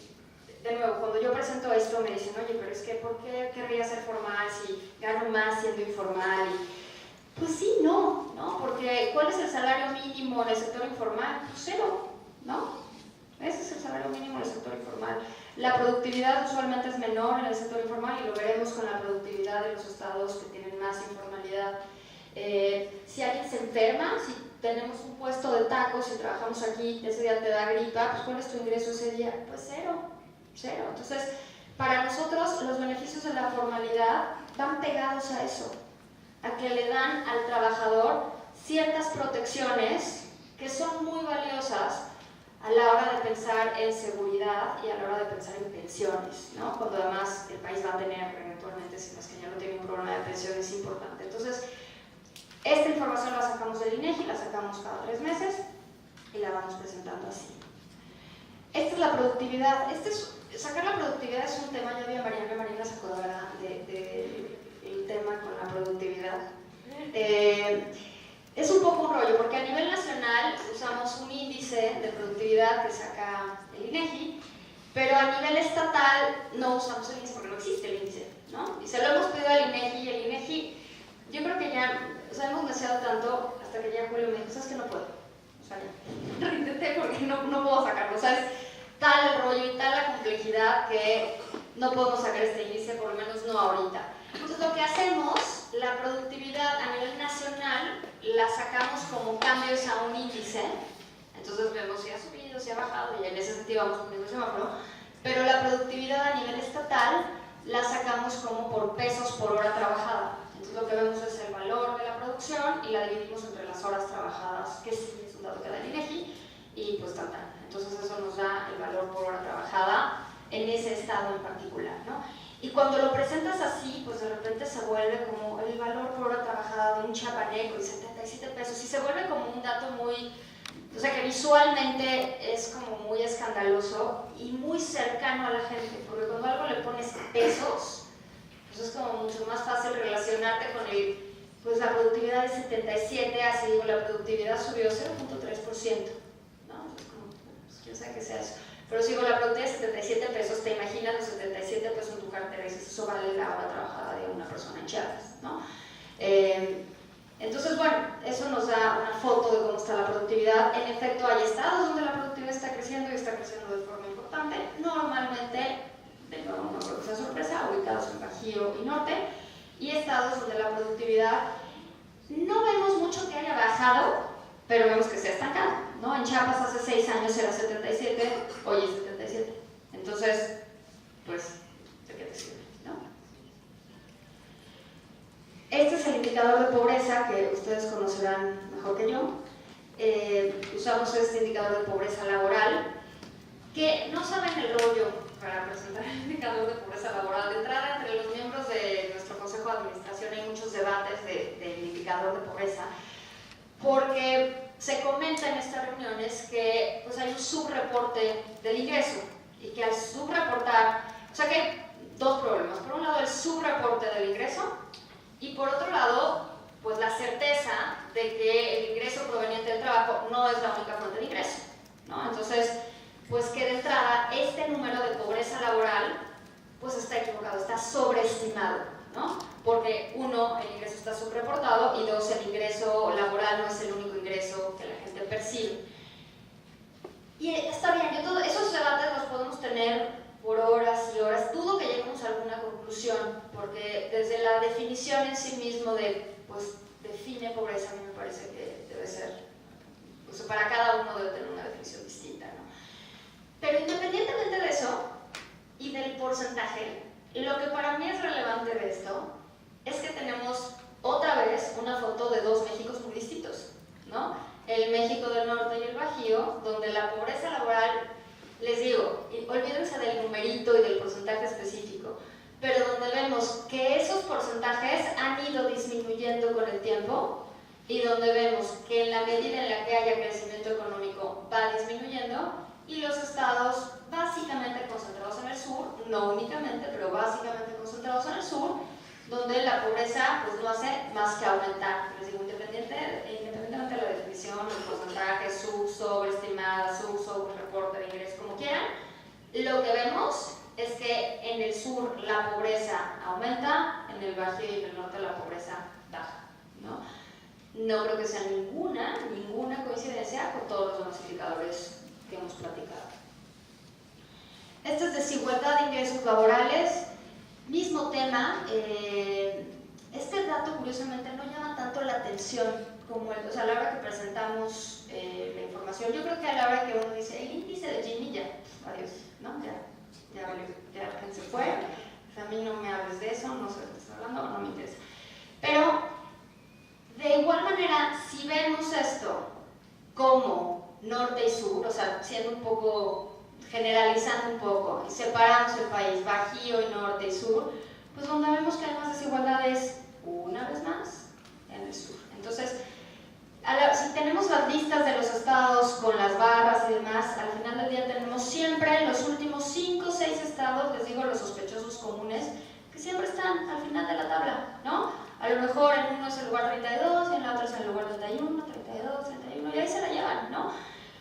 de nuevo, cuando yo presento esto me dicen, oye, pero es que ¿por qué querría ser formal si gano más siendo informal? Y, pues sí, no, porque ¿cuál es el salario mínimo en el sector informal? Pues 0, ¿no? Ese es el salario mínimo en el sector informal. La productividad usualmente es menor en el sector informal, y lo veremos con la productividad de los estados que tienen más informalidad. Si alguien se enferma, si tenemos un puesto de tacos y trabajamos aquí, ese día te da gripa, pues ¿cuál es tu ingreso ese día? Pues 0. Entonces, para nosotros los beneficios de la formalidad van pegados a eso, a que le dan al trabajador ciertas protecciones que son muy valiosas a la hora de pensar en seguridad y a la hora de pensar en pensiones, ¿no? Cuando además el país va a tener eventualmente, si no es que ya no tiene un problema de pensiones importante. Entonces, esta información la sacamos del INEGI, la sacamos cada 3 meses y la vamos presentando así. Esta es la productividad. Sacar la productividad es un tema, ya vi a Marina se acordará del tema con la productividad. Es un poco un rollo, porque a nivel nacional usamos un índice de productividad que saca el INEGI, pero a nivel estatal no usamos el índice porque no existe el índice, ¿no? Y se lo hemos pedido al INEGI, y el INEGI, yo creo que ya, o sea, hemos deseado tanto hasta que ya Julio me dijo, ¿sabes que no puedo? O sea, ya, intenté porque no puedo sacarlo, o sea, es tal el rollo y tal la complejidad que no podemos sacar este índice, por lo menos no ahorita. Entonces, lo que hacemos, la productividad a nivel nacional, la sacamos como cambios a un índice. Entonces vemos si ha subido, si ha bajado, y en ese sentido vamos poniendo el semáforo. pero la productividad a nivel estatal la sacamos como por pesos por hora trabajada. Entonces lo que vemos es el valor de la producción y la dividimos entre las horas trabajadas, que sí es un dato que da el INEGI, y pues tal. Entonces eso nos da el valor por hora trabajada en ese estado en particular, ¿no? Y cuando lo presentas así, pues de repente se vuelve como el valor por hora trabajada de un chiapaneco y 77 pesos, y se vuelve como un dato muy, o sea, que visualmente es como muy escandaloso y muy cercano a la gente, porque cuando algo le pones pesos, pues es como mucho más fácil relacionarte con el, pues la productividad de 77, así digo, la productividad subió 0.3%, ¿no? Entonces como, pues quién sabe qué sea eso. Pero si digo la productividad de 77 pesos, te imaginas los 77 pesos en tu cartera y dices, eso vale la hora trabajada de una persona en Chiapas, ¿no? Entonces, bueno, eso nos da una foto de cómo está la productividad. En efecto, hay estados donde la productividad está creciendo y está creciendo de forma importante. Normalmente, de nuevo, no creo que sea sorpresa, ubicados en Bajío y Norte, y estados donde la productividad no vemos mucho que haya bajado, pero vemos que se ha estancado, ¿no? En Chiapas hace 6 años era 77, hoy es 77. Entonces, pues, ¿de qué te sirve, no? Este es el indicador de pobreza que ustedes conocerán mejor que yo. Usamos este indicador de pobreza laboral, que no saben el rollo para presentar el indicador de pobreza laboral. De entrada, entre los miembros de nuestro Consejo de Administración hay muchos debates del indicador de pobreza, porque se comenta en estas reuniones que pues, hay un subreporte del ingreso, y que al subreportar, o sea que hay dos problemas. Por un lado, el subreporte del ingreso, y por otro lado, pues la certeza de que el ingreso proveniente del trabajo no es la única fuente de ingreso, ¿no? Entonces, pues que de entrada este número de pobreza laboral pues está equivocado, está sobreestimado, ¿no? Porque uno, el ingreso está subreportado, y dos, el ingreso laboral no es el único ingreso que la gente percibe. Y está bien, esos debates los podemos tener por horas y horas. Dudo que lleguemos a alguna conclusión, porque desde la definición en sí mismo de, pues, define pobreza, a mí me parece que debe ser, pues, para cada uno debe tener una definición distinta, ¿no? Pero independientemente de eso y del porcentaje, lo que para mí es relevante de esto es que tenemos otra vez una foto de dos Méxicos muy distintos, ¿no? El México del Norte y el Bajío, donde la pobreza laboral, les digo, olvídense del numerito y del porcentaje específico, pero donde vemos que esos porcentajes han ido disminuyendo con el tiempo, y donde vemos que en la medida en la que haya crecimiento económico va disminuyendo, y los estados básicamente concentrados en el sur, no únicamente, pero básicamente concentrados en el sur, donde la pobreza pues, no hace más que aumentar. Les digo, independientemente de la definición, el porcentaje, sobreestimada, reporte de ingresos, como quieran, lo que vemos es que en el sur la pobreza aumenta, en el Bajío y en el norte la pobreza baja, ¿no? No creo que sea ninguna coincidencia con todos los demás indicadores que hemos platicado. Esta es desigualdad de ingresos laborales, mismo tema. Este dato curiosamente no llama tanto la atención como o sea, a la hora que presentamos la información. Yo creo que a la hora que uno dice el índice de Gini, ya, adiós, ¿no? Ya quien se fue, o sea, a mí no me hables de eso, no sé de qué estás hablando, no me interesa. Pero de igual manera, si vemos esto como norte y sur, o sea, siendo un poco, generalizando un poco, y separamos el país, Bajío y norte y sur, pues donde vemos que hay más desigualdades, una vez más, en el sur. Entonces, si tenemos las listas de los estados con las barras y demás, al final del día tenemos siempre en los últimos 5 o 6 estados, les digo los sospechosos comunes, que siempre están al final de la tabla, ¿no? A lo mejor en uno es el lugar 32, y en la otra es el lugar 31, 32, 31, y ahí se la llevan, ¿no?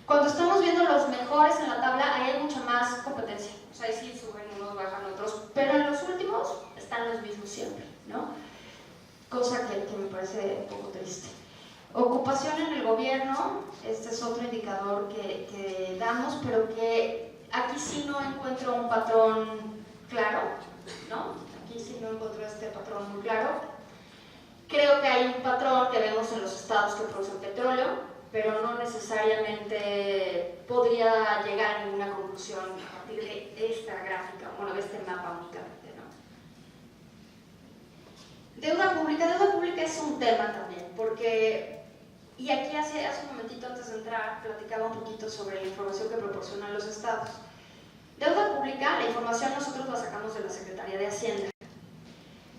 Cuando estamos viendo los mejores en la tabla, ahí hay mucha más competencia. O sea, ahí sí suben unos, bajan otros, pero en los últimos están los mismos siempre, ¿no? Cosa que me parece un poco triste. Ocupación en el gobierno, este es otro indicador que damos, pero que aquí sí no encuentro un patrón claro, ¿no? Aquí sí no encuentro este patrón muy claro. Creo que hay un patrón que vemos en los estados que producen petróleo, pero no necesariamente podría llegar a ninguna conclusión conclusión a partir de esta gráfica, bueno, de este mapa únicamente, ¿no? Deuda pública es un tema también, porque, y aquí hace un momentito antes de entrar, platicaba un poquito sobre la información que proporcionan los estados. Deuda pública, la información nosotros la sacamos de la Secretaría de Hacienda,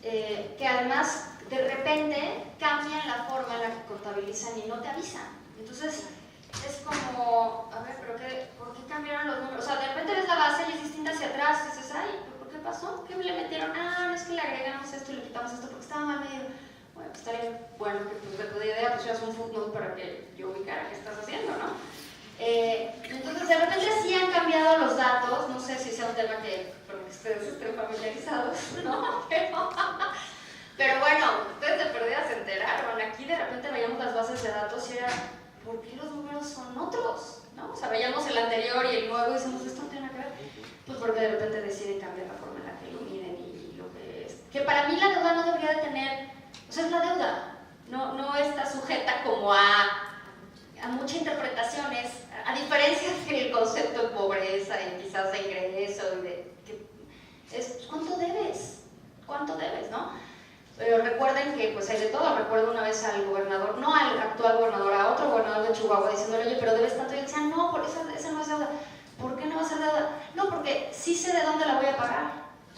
que además de repente cambian la forma en la que contabilizan y no te avisan. Entonces es como, a ver, pero ¿por qué cambiaron los números? O sea, de repente ves la base y es distinta hacia atrás, y dices, ay, ¿por qué pasó? ¿Qué le metieron? Ah, no, es que le agregamos esto y le quitamos esto porque estaba mal medido. Bueno, pues estaría bueno que pues, de tu idea pusieras un footnote para que yo ubicara qué estás haciendo, ¿no? Entonces de repente sí han cambiado los datos, no sé si sea un tema que con que ustedes estén familiarizados, ¿no? Pero bueno, ustedes de perdida se enteraron, aquí de repente veíamos las bases de datos y era, ¿por qué los números son otros? ¿No? O sea, veíamos el anterior y el nuevo y decimos, ¿esto no tiene nada que ver? Pues porque de repente deciden cambiar la forma en la que lo miden y lo que es. Que para mí la deuda no debería de tener, o sea, es la deuda, no está sujeta como a muchas interpretaciones, a diferencia del concepto de pobreza y quizás de ingreso y de es ¿cuánto debes? ¿Cuánto debes, no? Pero recuerden que pues hay de todo. Recuerdo una vez al gobernador, no al actual gobernador, a otro gobernador de Chihuahua diciéndole, oye, pero debes tanto, y él decía, no, por esa no es deuda. ¿Por qué no va a ser deuda? No, porque sí sé de dónde la voy a pagar.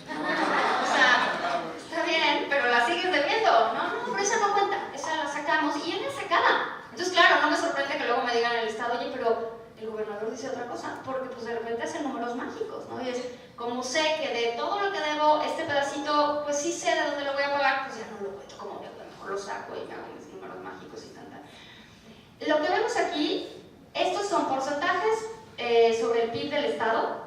O sea, está bien, pero la sigues debiendo. No, pero esa no cuenta, esa la sacamos y él la sacada. Entonces, claro, no me sorprende que luego me digan en el Estado, oye, pero el gobernador dice otra cosa, porque pues de repente hacen números mágicos, ¿no? Y es, como sé que de todo lo que debo, este pedacito, pues sí sé de dónde lo voy a pagar, pues ya no lo cuento como deuda, mejor lo saco y me hago mis números mágicos y tal. Lo que vemos aquí, estos son porcentajes sobre el PIB del Estado,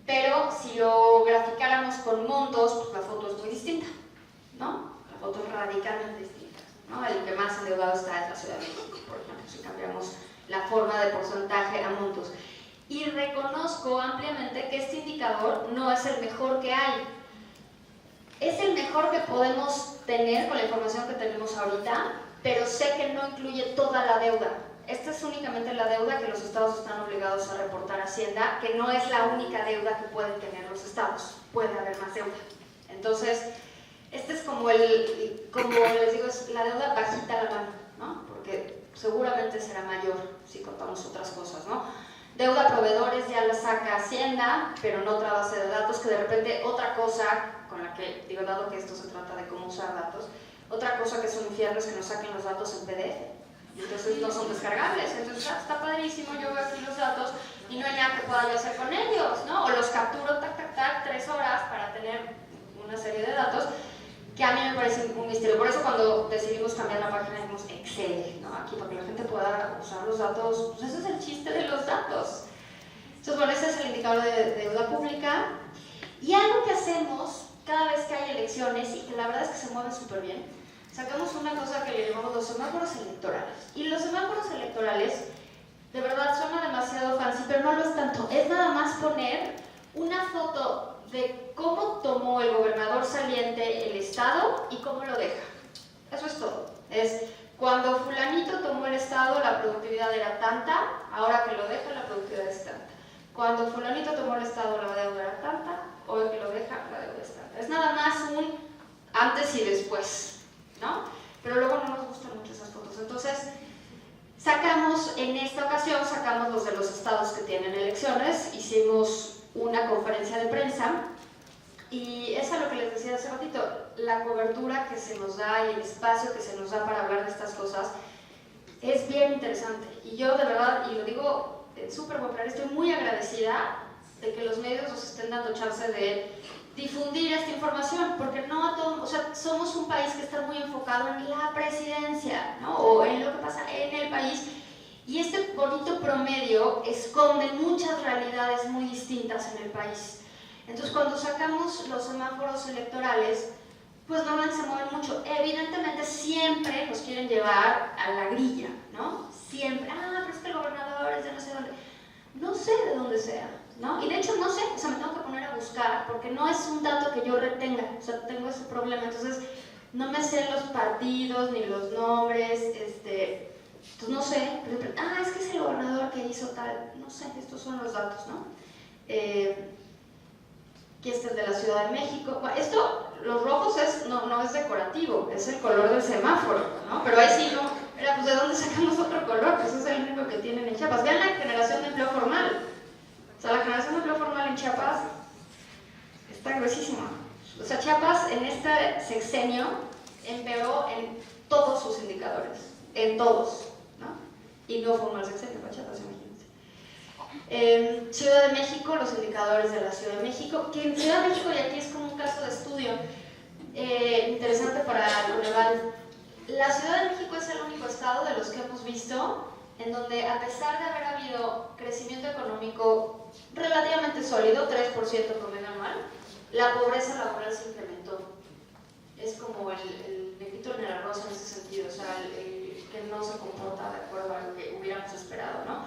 pero si lo graficáramos con montos, pues la foto es muy distinta, ¿no? La foto es radicalmente distinta, ¿no? El que más endeudado está es la Ciudad de México, por ejemplo, si cambiamos la forma de porcentaje a montos. Y reconozco ampliamente que este indicador no es el mejor que hay. Es el mejor que podemos tener con la información que tenemos ahorita, pero sé que no incluye toda la deuda. Esta es únicamente la deuda que los estados están obligados a reportar a Hacienda, que no es la única deuda que pueden tener los estados. Puede haber más deuda. Entonces, este es como les digo, es la deuda bajita a la mano, ¿no? Porque seguramente será mayor si contamos otras cosas, ¿no? Deuda a proveedores ya la saca Hacienda, pero no otra base de datos, que de repente otra cosa con la que, digo, dado que esto se trata de cómo usar datos, otra cosa que es un infierno es que nos saquen los datos en PDF, y entonces no son descargables. Entonces está padrísimo, yo veo aquí los datos y no hay nada que pueda yo hacer con ellos, ¿no? O los capturo, 3 horas para tener una serie de datos, que a mí me parece un misterio. Por eso cuando decidimos cambiar la página dijimos Excel, ¿no? Aquí para que la gente pueda usar los datos, pues ese es el chiste de los datos. Entonces, bueno, ese es el indicador de deuda pública. Y algo que hacemos cada vez que hay elecciones, y que la verdad es que se mueven súper bien, sacamos una cosa que le llamamos los semáforos electorales. Y los semáforos electorales, de verdad, suena demasiado fancy, pero no lo es tanto. Es nada más poner una foto de cómo tomó el gobernador saliente el estado y cómo lo deja. Eso es todo. Es cuando fulanito tomó el estado, la productividad era tanta, ahora que lo deja, la productividad es tanta. Cuando fulanito tomó el estado, la deuda era tanta, hoy que lo deja, la deuda es tanta. Es nada más un antes y después, ¿no? Pero luego no nos gustan mucho esas fotos. Entonces, en esta ocasión, sacamos los de los estados que tienen elecciones, hicimos una conferencia de prensa y eso es lo que les decía hace ratito, la cobertura que se nos da y el espacio que se nos da para hablar de estas cosas es bien interesante. Y yo de verdad, y lo digo en súper buen plan, estoy muy agradecida de que los medios nos estén dando chance de difundir esta información, porque no a todo, o sea, somos un país que está muy enfocado en la presidencia, ¿no? O en lo que pasa en el país, y este bonito promedio esconde muchas realidades muy distintas en el país. Entonces, cuando sacamos los semáforos electorales, pues normalmente se mueven mucho. Evidentemente, siempre nos quieren llevar a la grilla, ¿no? Siempre, pero es que el gobernador es de no sé dónde. No sé de dónde sea, ¿no? Y de hecho no sé, o sea, me tengo que poner a buscar, porque no es un dato que yo retenga, o sea, tengo ese problema. Entonces, no me sé los partidos ni los nombres, Entonces no sé, pero, es que es el gobernador que hizo tal, no sé, estos son los datos, ¿no? Aquí está el de la Ciudad de México. Bueno, esto, los rojos no es decorativo, es el color del semáforo, ¿no? Pero ahí sí no, era pues ¿de dónde sacamos otro color? Pues es el único que tienen en Chiapas. Vean la generación de empleo formal. O sea, la generación de empleo formal en Chiapas está gruesísima. O sea, Chiapas en este sexenio empeoró en todos sus indicadores, en todos, ¿no? Y no fue un mal sexenio para Chiapas, imagínense. Ciudad de México, los indicadores de la Ciudad de México, que en Ciudad de México, y aquí es como un caso de estudio interesante para Coneval. La Ciudad de México es el único estado de los que hemos visto en donde, a pesar de haber habido crecimiento económico relativamente sólido, 3% promedio anual, la pobreza laboral se incrementó. Es como el negrito en el arroz en ese sentido, o sea, el que no se comporta de acuerdo a lo que hubiéramos esperado, ¿no?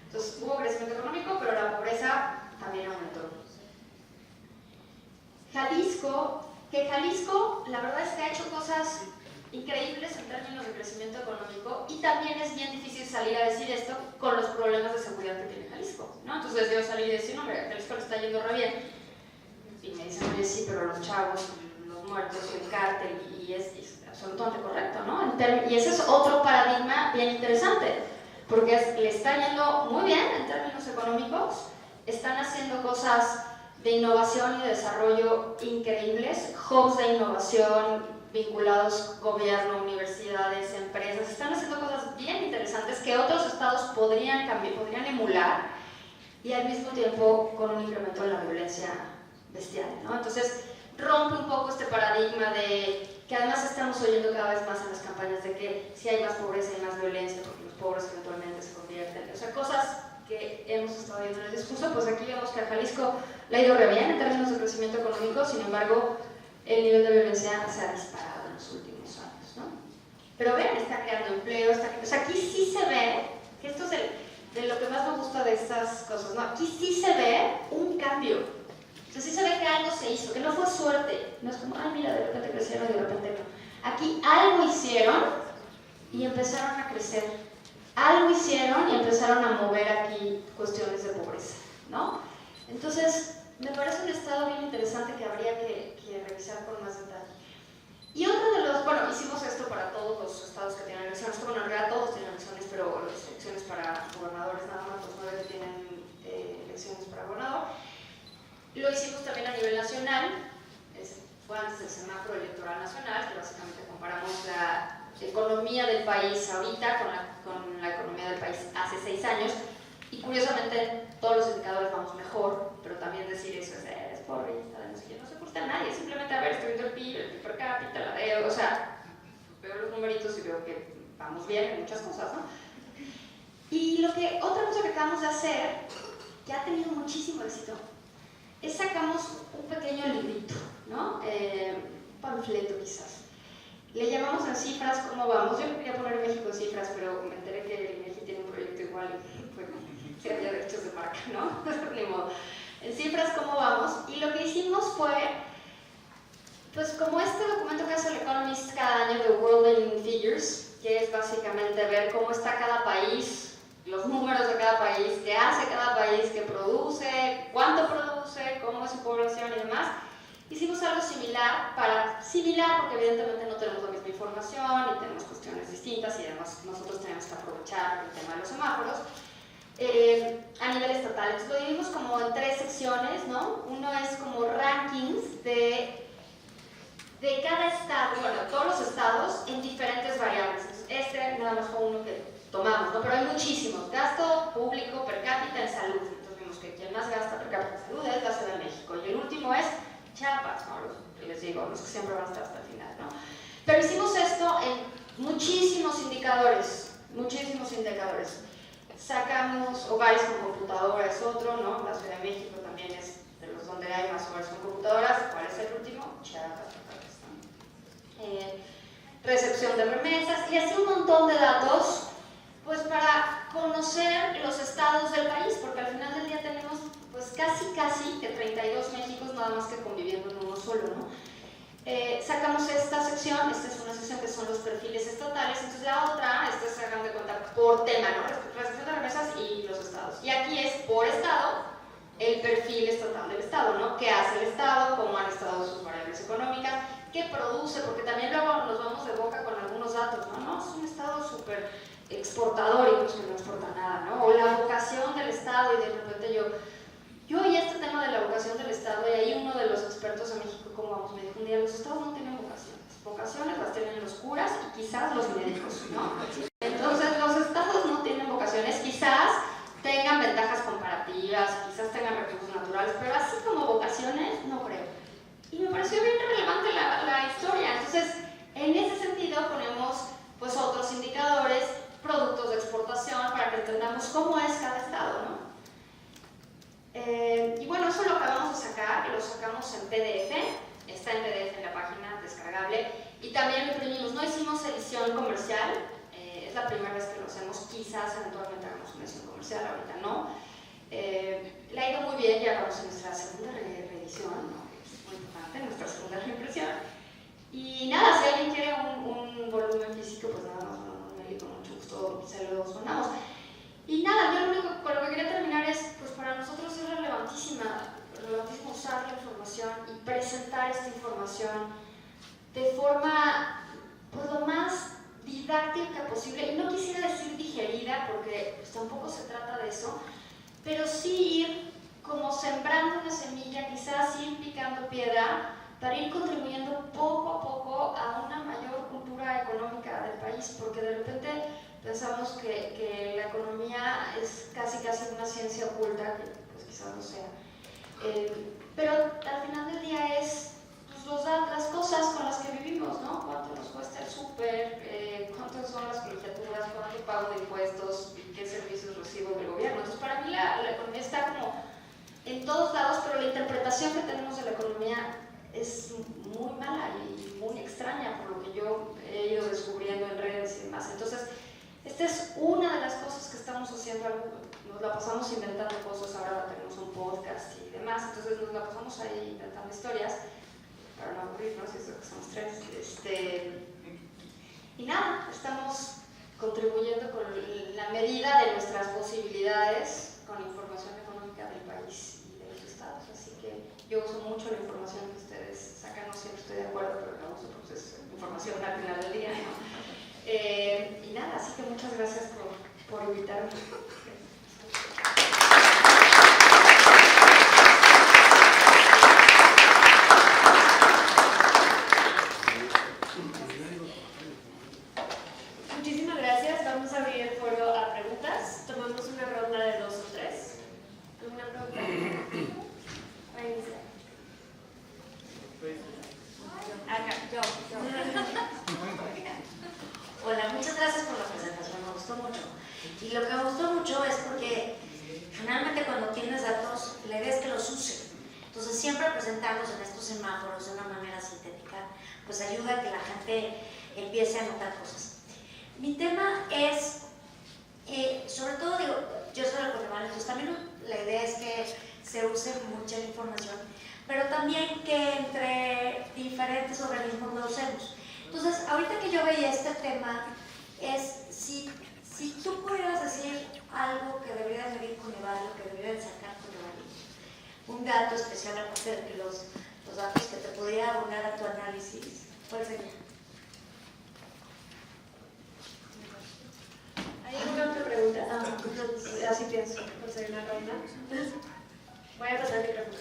Entonces hubo crecimiento económico, pero la pobreza también aumentó. Jalisco, la verdad es que ha hecho cosas increíbles en términos de crecimiento económico, y también es bien difícil salir a decir esto con los problemas de seguridad que tiene Jalisco, ¿no? Entonces yo salí y decir, no, mira, Jalisco le está yendo re bien, y me dicen, oye, sí, pero los chavos, los muertos, el cártel, y es absolutamente correcto, ¿no? Y ese es otro paradigma bien interesante, porque le está yendo muy bien en términos económicos, están haciendo cosas de innovación y de desarrollo increíbles, hubs de innovación vinculados gobierno, universidades, empresas, están haciendo cosas bien interesantes que otros estados podrían emular, y al mismo tiempo con un incremento en la violencia bestial, ¿no? Entonces rompe un poco este paradigma de que además estamos oyendo cada vez más en las campañas de que si hay más pobreza hay más violencia porque los pobres eventualmente se convierten, o sea, cosas que hemos estado viendo en el discurso. Pues aquí vemos que a Jalisco le ha ido re bien en términos de crecimiento económico, sin embargo el nivel de violencia se ha disparado en los últimos años, ¿no? Pero vean, está creando empleo, o sea, aquí sí se ve, que esto es de lo que más me gusta de estas cosas, ¿no? Aquí sí se ve un cambio, o sea, sí se ve que algo se hizo, que no fue suerte, no es como, ay, mira, de repente crecieron y de repente no. Aquí algo hicieron y empezaron a crecer, algo hicieron y empezaron a mover aquí cuestiones de pobreza, ¿no? Entonces, me parece un estado bien interesante que habría que revisar con más detalle. Y otro de los, bueno, hicimos esto para todos los estados que tienen elecciones, bueno, en realidad todos tienen elecciones, pero las elecciones para gobernadores nada más, los 9 que tienen elecciones para gobernador. Lo hicimos también a nivel nacional, fue antes del semáforo electoral nacional, que básicamente comparamos la economía del país ahorita con la economía del país hace 6 años, y curiosamente todos los indicadores vamos mejor, pero también decir eso es pobreza, no se gusta a nadie, simplemente a ver, estoy viendo el PIB per cápita, la deuda, o sea, veo los numeritos y veo que vamos bien en muchas cosas, ¿no? Y otra cosa que acabamos de hacer, que ha tenido muchísimo éxito, es sacamos un pequeño librito, ¿no? Un panfleto quizás. Le llamamos en cifras cómo vamos. Yo quería poner México en cifras, pero me enteré que el México tiene un proyecto igual y fue que había derechos de marca, ¿no? Ni modo. En cifras cómo vamos. Y lo que hicimos fue, pues como este documento que hace el Economist cada año de World in Figures, que es básicamente ver cómo está cada país, los números de cada país, qué hace cada país, qué produce, cuánto produce, cómo es su población y demás. Hicimos algo similar porque evidentemente no tenemos la misma información y tenemos cuestiones distintas, y además nosotros tenemos que aprovechar el tema de los semáforos a nivel estatal. Entonces lo dividimos como en 3 secciones, ¿no? Uno es como rankings de cada estado, bueno, todos los estados en diferentes variables. Entonces nada más fue uno que tomamos, ¿no? Pero hay muchísimos. Gasto público per cápita en salud. Entonces vimos que quien más gasta per cápita en salud es la Ciudad de México. Y el último es Chiapas, ¿no? Les digo, los que siempre van a estar hasta el final, ¿no? Pero hicimos esto en muchísimos indicadores, Sacamos hogares con computadora, es otro, ¿no? La Ciudad de México también es de los donde hay más hogares con computadoras. ¿Cuál es el último? Chiapas, ¿no? Recepción de remesas, y así un montón de datos, pues para conocer los estados del país, porque al final del día tenemos pues casi que 32 Méxicos, nada más que conviviendo en uno solo, ¿no? sacamos esta sección, esta es una sección que son los perfiles estatales, entonces la otra, esta se hagan de cuenta por tema, ¿no? Recepción de remesas y los estados. Y aquí es por estado, el perfil estatal del estado, ¿no? ¿Qué hace el estado? ¿Cómo han estado sus variables económicas? ¿Qué produce? Porque también luego nos vamos de boca con algunos datos, ¿no? No, es un estado súper exportador y pues que no exporta nada, ¿no? O la vocación del estado y de repente yo oí este tema de la vocación del Estado y ahí uno de los expertos en México, como vamos, me dijo un día, los estados no tienen vocaciones, vocaciones las tienen los curas y quizás los médicos, ¿no? Entonces los estados no tienen vocaciones, quizás tengan ventajas comparativas, quizás tengan recursos naturales, pero así como vocaciones, no creo. Y me pareció bien relevante la historia, entonces en ese sentido ponemos pues otros indicadores, productos de exportación, para que entendamos cómo es cada estado, ¿no? Y bueno, eso es lo que vamos a sacar, lo sacamos en PDF, está en PDF en la página descargable y también lo imprimimos. No hicimos edición comercial, es la primera vez que lo hacemos, quizás eventualmente hagamos una edición comercial, ahorita no. Le ha ido muy bien, ya vamos en nuestra segunda reedición, ¿no? Es muy importante, nuestra segunda reimpresión. Y nada, si alguien quiere un volumen físico, pues nada más, con mucho gusto se los mandamos. Y nada, yo lo único con lo que quería terminar es, pues para nosotros es relevantísimo usar la información y presentar esta información de forma, pues lo más didáctica posible, y no quisiera decir digerida, porque pues, tampoco se trata de eso, pero sí ir como sembrando una semilla, quizás ir picando piedra, para ir contribuyendo poco a poco a una mayor cultura económica del país, porque de repente pensamos que la economía es casi una ciencia oculta, que pues quizás no sea, pero al final del día es pues, las cosas con las que vivimos, ¿no? Cuánto nos cuesta el súper, cuántas son las colegiaturas, cuánto pago de impuestos y qué servicios recibo del gobierno. Entonces para mí la economía está como en todos lados, pero la interpretación que tenemos de la economía es muy mala y muy extraña, por lo que yo he ido descubriendo en redes y demás. Entonces, esta es una de las cosas que estamos haciendo, nos la pasamos inventando cosas, ahora tenemos un podcast y demás, entonces nos la pasamos ahí inventando historias, para no aburrirnos, y eso que somos tres. Y nada, estamos contribuyendo con la medida de nuestras posibilidades con información económica del país y de los estados, así que yo uso mucho la información que ustedes sacan, no siempre estoy de acuerdo, pero la uso porque es información al final del día, ¿no? Y nada, así que muchas gracias por invitarme. Muchísimas gracias. Vamos a abrir el foro a preguntas. Tomamos una ronda de 2 o 3. ¿Alguna pregunta? Va a iniciar. Acá, yo. Hola, muchas gracias por la presentación, me gustó mucho. Y lo que me gustó mucho es porque generalmente cuando tienes datos, la idea es que los usen. Entonces siempre presentarlos en estos semáforos de una manera sintética, pues ayuda a que la gente empiece a notar cosas. Mi tema es, sobre todo digo, yo soy la Guatemala, entonces también la idea es que se use mucha información, pero también que entre diferentes organismos lo usemos. Entonces, ahorita que yo veía este tema, es si tú pudieras decir algo que debería de medir con Evalio, que debería de sacar con Evalio, un dato especial aparte de los datos que te pudiera abonar a tu análisis, ¿cuál sería? ¿Hay alguna otra pregunta? Así pienso, por ser una ronda. Voy a pasar el micrófono.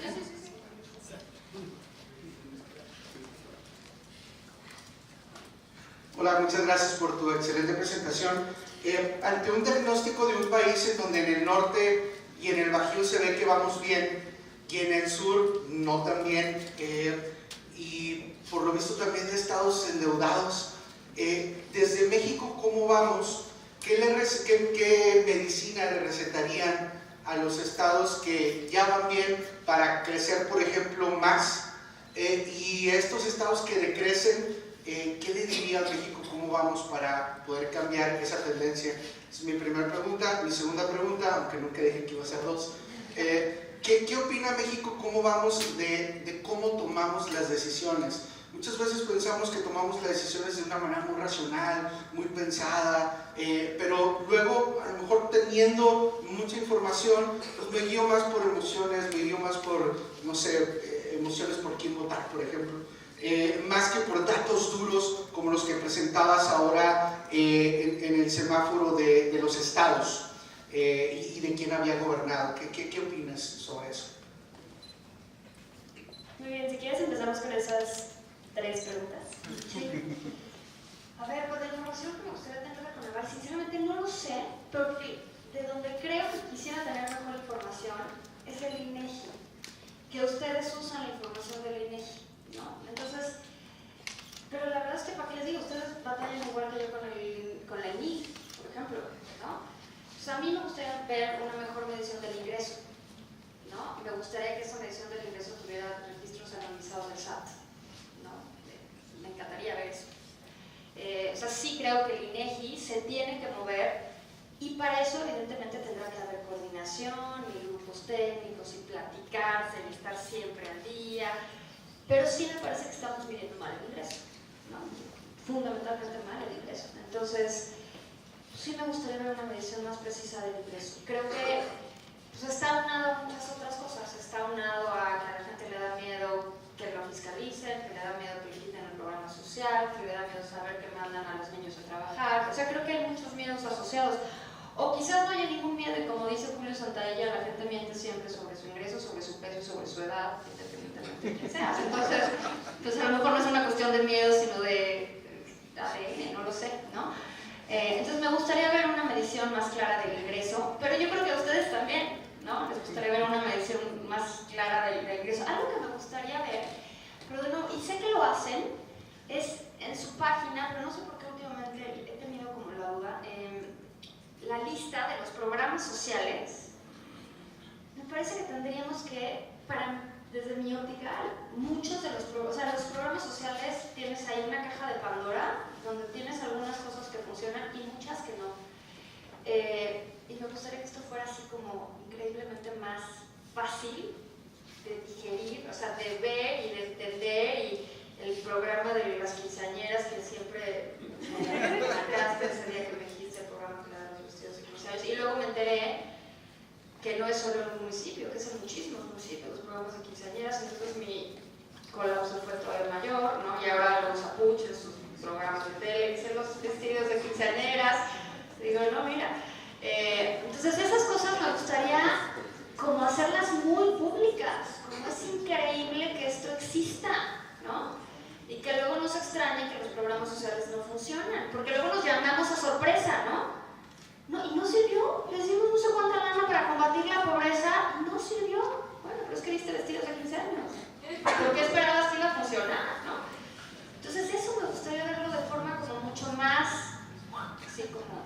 Hola, muchas gracias por tu excelente presentación. Ante un diagnóstico de un país en donde en el norte y en el Bajío se ve que vamos bien y en el sur no tan bien, y por lo visto también de estados endeudados, desde México, ¿cómo vamos? ¿Qué medicina le recetarían a los estados que ya van bien para crecer, por ejemplo, más? Y estos estados que decrecen, ¿qué le diría a México? ¿Cómo vamos para poder cambiar esa tendencia? Es mi primera pregunta. Mi segunda pregunta, aunque nunca dije que iba a ser dos, ¿qué opina México? ¿Cómo vamos de cómo tomamos las decisiones? Muchas veces pensamos que tomamos las decisiones de una manera muy racional, muy pensada, pero luego, a lo mejor teniendo mucha información, pues me guío más por emociones, me guío más por, no sé, emociones por quién votar, por ejemplo, más que por datos duros como los que presentabas ahora en el semáforo de los estados y de quién había gobernado. ¿Qué opinas sobre eso? Muy bien, si quieres empezamos con esas 3 preguntas. Sí. A ver, pues la información que me gustaría tener con el VAR, sinceramente no lo sé, porque de donde creo que quisiera tener mejor información es el INEGI, que ustedes usan la información del INEGI, ¿no? Entonces, pero la verdad es que, ¿para qué les digo? Ustedes batallan igual que yo con la INIC, por ejemplo, ¿no? Pues a mí me gustaría ver una mejor medición del ingreso, ¿no? Me gustaría que esa medición del ingreso tuviera registros analizados del SAT, ¿no? Me encantaría ver eso. O sea, sí creo que el INEGI se tiene que mover y para eso evidentemente tendrá que haber coordinación y grupos técnicos y platicarse y estar siempre al día, pero sí me parece que estamos midiendo mal el ingreso, ¿no? Fundamentalmente mal el ingreso. Entonces, sí me gustaría ver una medición más precisa del ingreso. Creo que pues, está unado a muchas otras cosas, está unado a que a la gente le da miedo que lo fiscalicen, que le da miedo que le quiten el programa social, que le da miedo saber que mandan a los niños a trabajar. O sea, creo que hay muchos miedos asociados. O quizás no haya ningún miedo y como dice Julio Santaella, la gente miente siempre sobre su ingreso, sobre su peso y sobre su edad, independientemente de quién seas. Entonces, pues a lo mejor no es una cuestión de miedo, sino de ADN, no lo sé, ¿no? Entonces me gustaría ver una medición más clara del ingreso, pero yo creo que a ustedes también, ¿no? Les gustaría ver una medición más clara del ingreso. Algo que me gustaría ver, pero de nuevo, y sé que lo hacen, es en su página, pero no sé por qué últimamente he tenido como la duda, la lista de los programas sociales. Me parece que tendríamos que, desde mi óptica, muchos de los programas sociales tienes ahí una caja de Pandora, donde tienes algunas cosas que funcionan y muchas que no. Y me gustaría que esto fuera así como increíblemente más fácil de digerir, o sea, de ver y de entender, y el programa de las quinceañeras que siempre me marcaste ese día que me dijiste el programa que le dan los vestidos de 15 años, y luego me enteré que no es solo en un municipio, que es en muchísimos municipios los programas de quinceañeras, entonces mi colapso fue todavía mayor, ¿no? Y ahora los apuches, sus programas de tele, dicen los vestidos de quinceañeras, digo, no, mira. Entonces esas cosas me gustaría como hacerlas muy públicas, como es increíble que esto exista, ¿no? Y que luego nos extrañe que los programas sociales no funcionan, porque luego nos llamamos a sorpresa, ¿no? No, y no sirvió, les dimos no sé cuánta lana para combatir la pobreza, no sirvió. Bueno, pero es que viste vestidos de 15 años. ¿Por qué esperabas que iba a funcionar, no? Entonces eso me gustaría verlo de forma como mucho más, así como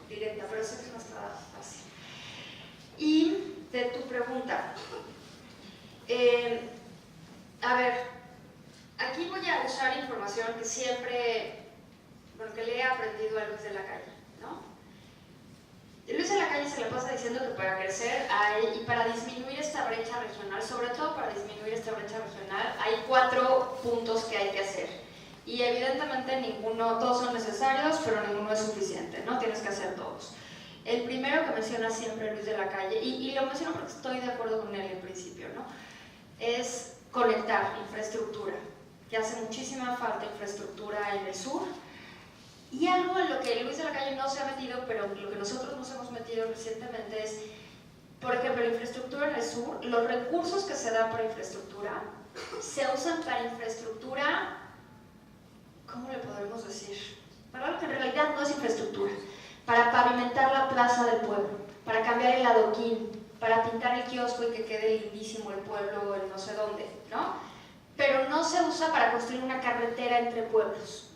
directa, pero sé que no está fácil. Y de tu pregunta, a ver, aquí voy a usar información que siempre, bueno, que le he aprendido a Luis de la Calle, ¿no? Luis de la Calle se le pasa diciendo que para crecer y para disminuir esta brecha regional, sobre todo para disminuir esta brecha regional, hay 4 puntos que hay que hacer. Y evidentemente todos son necesarios, pero ninguno es suficiente, ¿no? Tienes que hacer todos. El primero que menciona siempre Luis de la Calle, y lo menciono porque estoy de acuerdo con él en principio, ¿no? Es conectar infraestructura, que hace muchísima falta infraestructura en el sur. Y algo en lo que Luis de la Calle no se ha metido, pero lo que nosotros nos hemos metido recientemente es, por ejemplo, la infraestructura en el sur, los recursos que se dan para infraestructura se usan para infraestructura, ¿cómo le podemos decir? Para algo que en realidad no es infraestructura, para pavimentar la plaza del pueblo, para cambiar el adoquín, para pintar el kiosco y que quede lindísimo el pueblo en no sé dónde, ¿no? Pero no se usa para construir una carretera entre pueblos.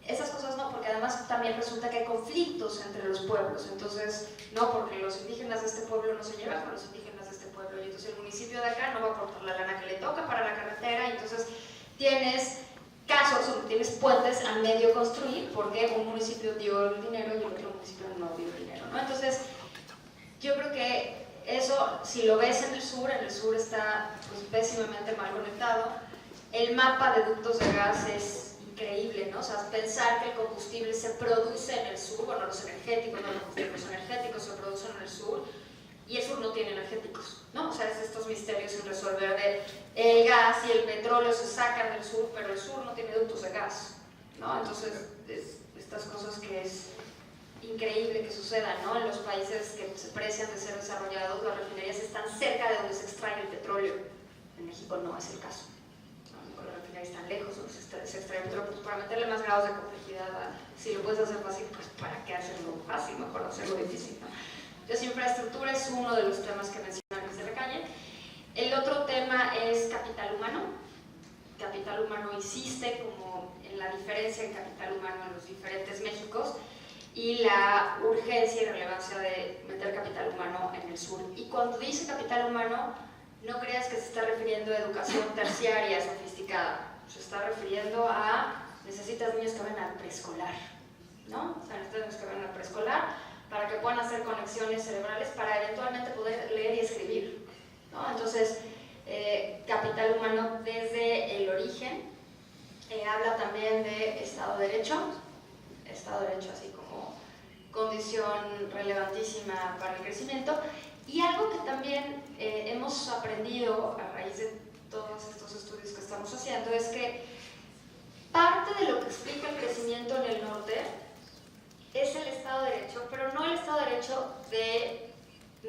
Esas cosas no, porque además también resulta que hay conflictos entre los pueblos, entonces, no, porque los indígenas de este pueblo no se llevan con los indígenas de este pueblo, y entonces el municipio de acá no va a aportar la lana que le toca para la carretera, y entonces tienes casos donde tienes puentes a medio construir, porque un municipio dio el dinero y el otro municipio no dio el dinero, ¿no? Entonces, yo creo que eso, si lo ves en el sur está pues pésimamente mal conectado. El mapa de ductos de gas es increíble, ¿no? O sea, pensar que el combustible se produce en el sur, bueno, los energéticos, no los combustibles energéticos se producen en el sur, y el sur no tiene energéticos, ¿no? O sea, es estos misterios sin resolver de el gas y el petróleo se sacan del sur, pero el sur no tiene ductos de gas, ¿no? Entonces, estas cosas que es increíble que sucedan, ¿no? En los países que se precian de ser desarrollados, las refinerías están cerca de donde se extrae el petróleo. En México no es el caso. Las refinerías están lejos donde se extrae el petróleo, pues para meterle más grados de complejidad, si lo puedes hacer fácil, pues para qué hacerlo fácil, mejor hacerlo difícil, ¿no? Entonces, infraestructura es uno de los temas que menciona Luis de la Calle. El otro tema es capital humano. Capital humano insiste como en la diferencia en capital humano en los diferentes Méxicos y la urgencia y relevancia de meter capital humano en el sur. Y cuando dice capital humano, no creas que se está refiriendo a educación terciaria sofisticada. Se está refiriendo a necesitas niños que vayan al preescolar, ¿no? O sea, necesitas niños que vayan al preescolar para que puedan hacer conexiones cerebrales para eventualmente poder leer y escribir, ¿no? Entonces, capital humano desde el origen. Habla también de Estado de Derecho así como condición relevantísima para el crecimiento. Y algo que también hemos aprendido a raíz de todos estos estudios que estamos haciendo es que parte de lo que explica el crecimiento en el norte es el Estado de Derecho, pero no el Estado de Derecho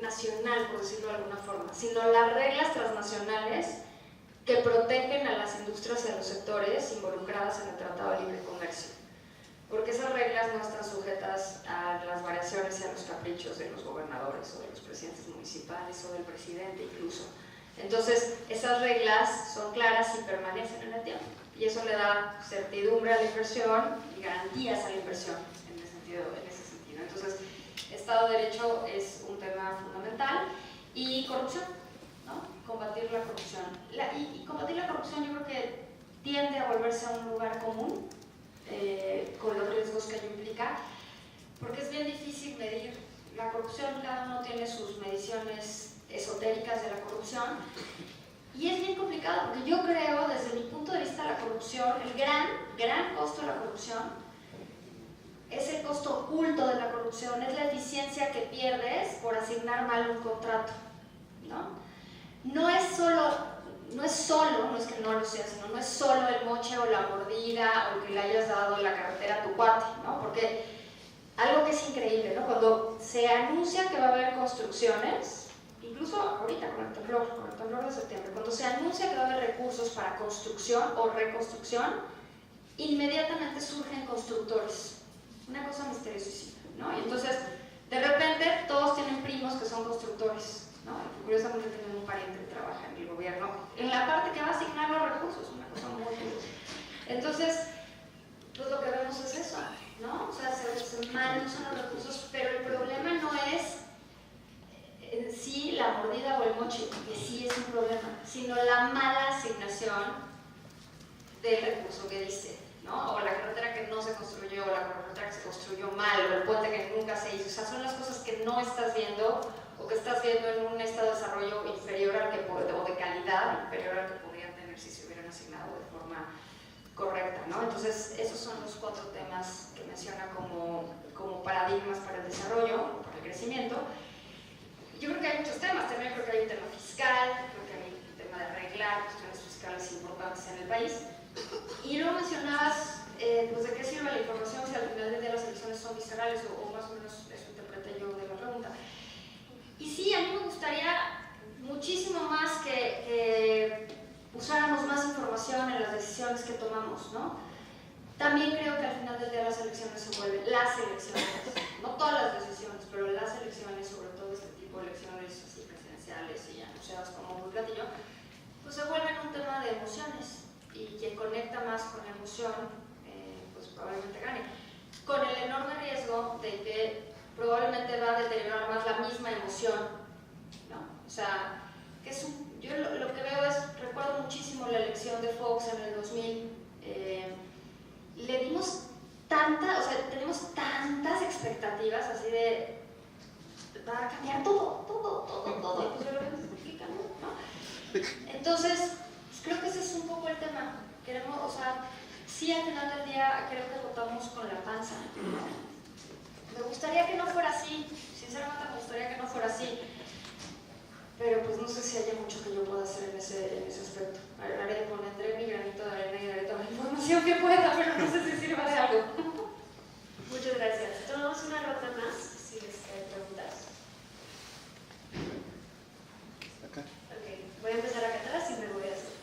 nacional, por decirlo de alguna forma, sino las reglas transnacionales que protegen a las industrias y a los sectores involucradas en el Tratado de Libre Comercio. Porque esas reglas no están sujetas a las variaciones y a los caprichos de los gobernadores o de los presidentes municipales o del presidente incluso. Entonces, esas reglas son claras y permanecen en el tiempo. Y eso le da certidumbre a la inversión y garantías a la inversión en ese sentido. Entonces, Estado de Derecho es un tema fundamental. Y corrupción, ¿no? Combatir la corrupción. Y combatir la corrupción yo creo que tiende a volverse a un lugar común, con los riesgos que ello implica, porque es bien difícil medir la corrupción. Cada uno tiene sus mediciones esotéricas de la corrupción y es bien complicado porque yo creo, desde mi punto de vista, la corrupción, el gran costo de la corrupción es el costo oculto de la corrupción, es la eficiencia que pierdes por asignar mal un contrato, ¿no? No es que no lo sea, sino no es solo el moche o la mordida o que le hayas dado la carretera a tu cuate, ¿no? Porque algo que es increíble, ¿no? Cuando se anuncia que va a haber construcciones, incluso ahorita con el temblor de septiembre, cuando se anuncia que va a haber recursos para construcción o reconstrucción, inmediatamente surgen constructores. Una cosa misteriosísima, ¿no? Y entonces, de repente, todos tienen primos que son constructores, ¿no? Y curiosamente tienen un pariente que trabaja en el gobierno, en la parte que va a asignar los recursos, una cosa muy curiosa. Entonces, pues lo que vemos es eso, ¿no? O sea, se mal usan los recursos, pero el problema no es en sí la mordida o el moche, que sí es un problema, sino la mala asignación del recurso que dice, ¿no? O la carretera que no se construyó, o la carretera que se construyó mal, o el puente que nunca se hizo. O sea, son las cosas que no estás viendo o que estás viendo en un estado de desarrollo inferior al que o de calidad inferior al que podrían tener si se hubieran asignado de forma correcta, ¿no? Entonces, esos son los 4 temas que menciona como paradigmas para el desarrollo, para el crecimiento. Yo creo que hay muchos temas, también creo que hay un tema fiscal, creo que hay un tema de arreglar cuestiones fiscales importantes en el país. Y luego mencionabas, pues de qué sirve la información si al final del día las elecciones son viscerales o más o menos eso interpreté yo de la pregunta. Y sí, a mí me gustaría muchísimo más que usáramos más información en las decisiones que tomamos, ¿no? También creo que al final del día las elecciones se vuelven, las elecciones, no todas las decisiones, pero las elecciones, sobre todo este tipo de elecciones así presidenciales y anunciadas como muy platillo, pues se vuelven un tema de emociones. Y quien conecta más con la emoción, pues probablemente gane. Con el enorme riesgo de que probablemente va a deteriorar más la misma emoción, ¿no? O sea, que yo lo que veo es, recuerdo muchísimo la elección de Fox en el 2000, le dimos tenemos tantas expectativas así de va a cambiar todo, y pues de repente se complica, ¿no? Entonces, creo que ese es un poco el tema. Queremos, o sea, sí, al final del día creo que votamos con la panza. Me gustaría que no fuera así, sinceramente me gustaría que no fuera así. Pero pues no sé si haya mucho que yo pueda hacer en ese aspecto. Pondré mi granito de arena y daré toda la información que pueda, pero no sé si sirva de algo. Muchas gracias. Tomamos una ronda más, si les hay preguntas. Acá. Ok, voy a empezar acá atrás y me voy a hacer.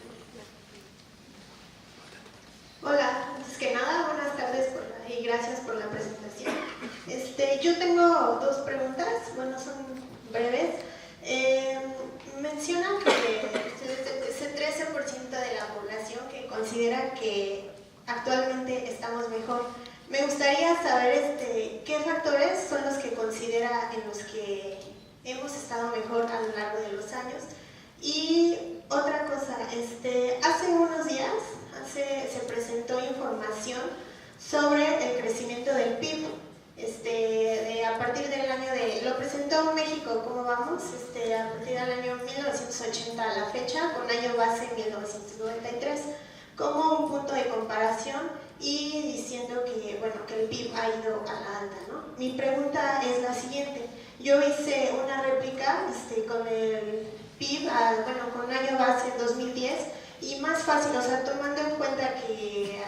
Hola, antes que nada, buenas tardes y gracias por la presentación. Yo tengo dos preguntas, bueno, son breves. Mencionan que es el 13% de la población que considera que actualmente estamos mejor. Me gustaría saber qué factores son los que considera en los que hemos estado mejor a lo largo de los años. Y otra cosa, hace unos días se presentó información sobre el crecimiento del PIB. A partir del año lo presentó México, ¿cómo vamos? A partir del año 1980 a la fecha, con año base 1993, como un punto de comparación y diciendo que, bueno, que el PIB ha ido a la alta, ¿no? Mi pregunta es la siguiente. Yo hice una réplica con el PIB, bueno, con año base 2010, y más fácil, o sea, tomando en cuenta que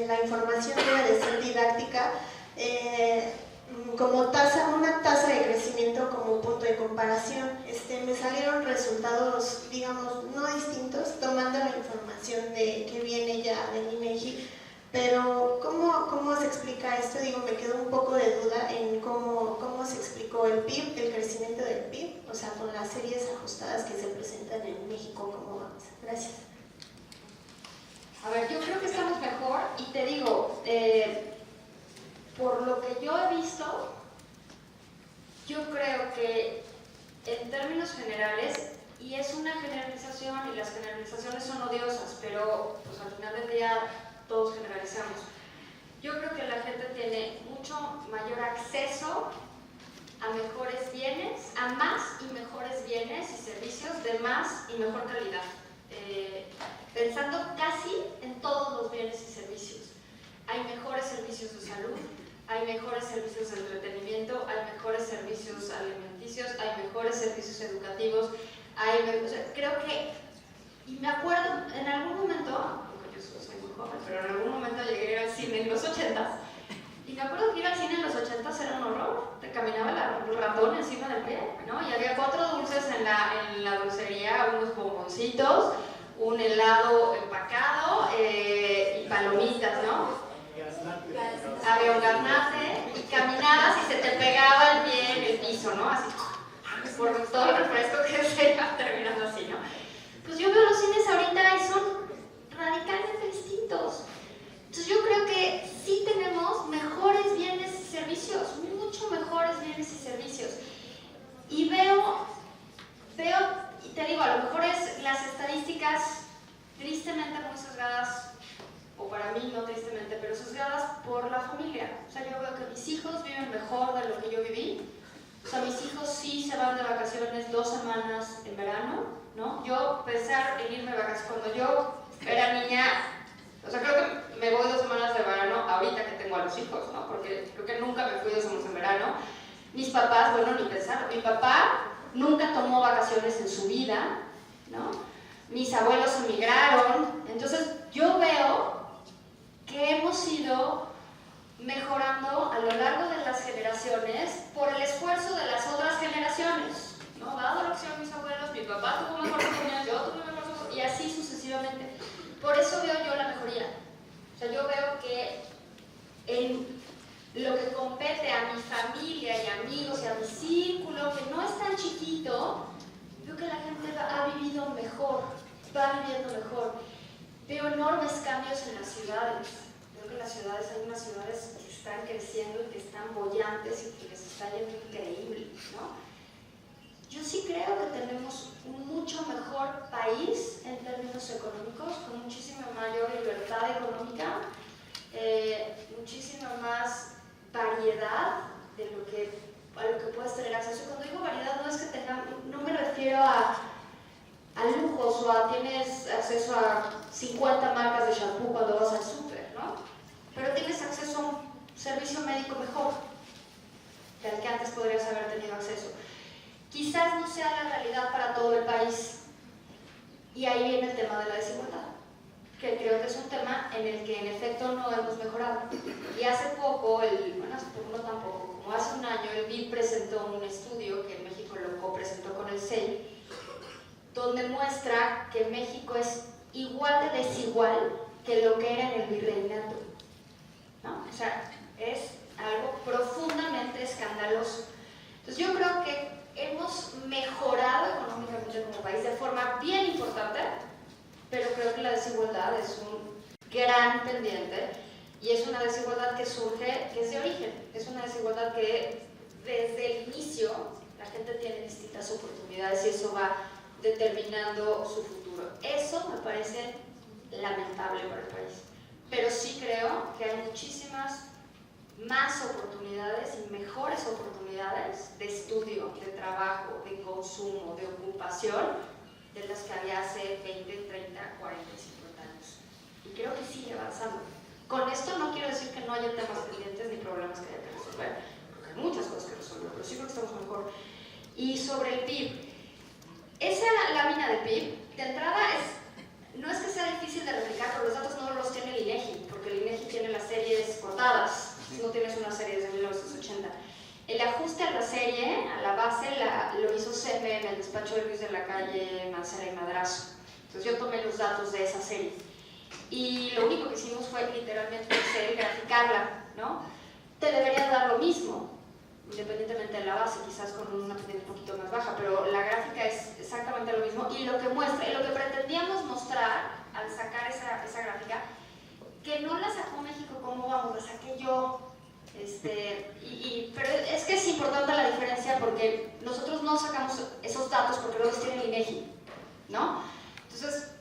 la información debe de ser didáctica, como una tasa de crecimiento como punto de comparación. Me salieron resultados, digamos, no distintos, tomando la información que viene ya del INEGI, pero ¿cómo se explica esto? Digo, me quedó un poco de duda en cómo se explicó el PIB, el crecimiento del PIB, o sea, con las series ajustadas que se presentan en México, ¿cómo vamos? Gracias. A ver, yo creo que estamos mejor y te digo, por lo que yo he visto, yo creo que en términos generales, y es una generalización y las generalizaciones son odiosas, pero pues al final del día todos generalizamos. Yo creo que la gente tiene mucho mayor acceso a mejores bienes, a más y mejores bienes y servicios de más y mejor calidad. Pensando casi en todos los bienes y servicios. Hay mejores servicios de salud, hay mejores servicios de entretenimiento, hay mejores servicios alimenticios, hay mejores servicios educativos, o sea, creo que, y me acuerdo, en algún momento, aunque yo soy muy joven, pero en algún momento llegué a ir al cine en los 80s, y me acuerdo que ir al cine en los 80s era un horror, te caminaba el ratón encima del pie, ¿no? Y había 4 dulces en la dulcería, unos bomboncitos, un helado empacado y palomitas, ¿no? Había un gaznate y caminabas y se te pegaba el pie en el piso, ¿no? Así, por todo el refresco que se iba terminando así, ¿no? Pues yo veo los cines ahorita y son radicalmente distintos. Entonces yo creo que sí tenemos mejores bienes y servicios, mucho mejores bienes y servicios. Y veo, y te digo, a lo mejor es las estadísticas tristemente muy sesgadas, o para mí no tristemente, pero sesgadas por la familia. O sea, yo veo que mis hijos viven mejor de lo que yo viví. O sea, mis hijos sí se van de vacaciones 2 semanas en verano, ¿no? Yo pensar en irme de vacaciones, cuando yo era niña, o sea, creo que me voy 2 semanas de verano ahorita que tengo a los hijos, ¿no? Porque creo que nunca me fui 2 semanas en verano. Mis papás, bueno, ni pensar. Mi papá nunca tomó vacaciones en su vida, ¿no? Mis abuelos emigraron. Entonces, yo veo que hemos ido mejorando a lo largo de las generaciones por el esfuerzo de las otras generaciones, ¿no? Dado lo que hicieron mis abuelos, mi papá tuvo mejor oportunidad, yo tuve mejor oportunidad, y así sucesivamente. Por eso veo yo la mejoría. O sea, yo veo que en lo que compete a mi familia y amigos y a mi círculo, que no es tan chiquito, veo que la gente ha vivido mejor, va viviendo mejor. Veo enormes cambios en las ciudades. Veo que en las ciudades hay unas ciudades que están creciendo y que están bollantes y que les está yendo increíble, ¿no? Yo sí creo que tenemos un mucho mejor país en términos económicos, con muchísima mayor libertad económica, muchísima más variedad de a lo que puedes tener acceso. Cuando digo variedad no es que no me refiero a lujos o a tienes acceso a 50 marcas de shampoo cuando vas al súper, ¿no? Pero tienes acceso a un servicio médico mejor que al que antes podrías haber tenido acceso. Quizás no sea la realidad para todo el país, y ahí viene el tema de la desigualdad, que creo que es un tema en el que en efecto no hemos mejorado. Y hace poco, bueno, hace poco no tampoco, como hace un año, el BID presentó un estudio que en México lo copresentó con el CEI, donde muestra que México es igual de desigual que lo que era en el virreinato, ¿no? O sea, es algo profundamente escandaloso. Entonces yo creo que hemos mejorado económicamente como país de forma bien importante, pero creo que la desigualdad es un gran pendiente y es una desigualdad que surge, que es de origen, es una desigualdad que desde el inicio la gente tiene distintas oportunidades y eso va determinando su futuro. Eso me parece lamentable para el país, pero sí creo que hay muchísimas más oportunidades y mejores oportunidades de estudio, de trabajo, de consumo, de ocupación de las que había hace 20, 30, 40, 50 años. Y creo que sigue avanzando. Con esto no quiero decir que no haya temas pendientes ni problemas que haya que resolver, porque hay muchas cosas que resolver, pero sí creo que estamos mejor. Y sobre el PIB, esa lámina de PIB, de entrada no es que sea difícil de replicar, pero los datos no los tiene el INEGI, porque el INEGI tiene las series cortadas, no tienes una serie desde 1980. El ajuste a la serie, a la base, lo hizo CEME en el despacho de Luis de la Calle, Mancera y Madrazo. Entonces yo tomé los datos de esa serie. Y lo único que hicimos fue literalmente graficarla, ¿no? Te debería dar lo mismo, independientemente de la base, quizás con una pendiente un poquito más baja, pero la gráfica es exactamente lo mismo. Y lo que muestra, y lo que pretendíamos mostrar al sacar esa gráfica, que no la sacó México como vamos, la saqué yo. Pero es que es importante la diferencia porque nosotros no sacamos esos datos porque luego los tiene el INEGI, ¿no? Entonces,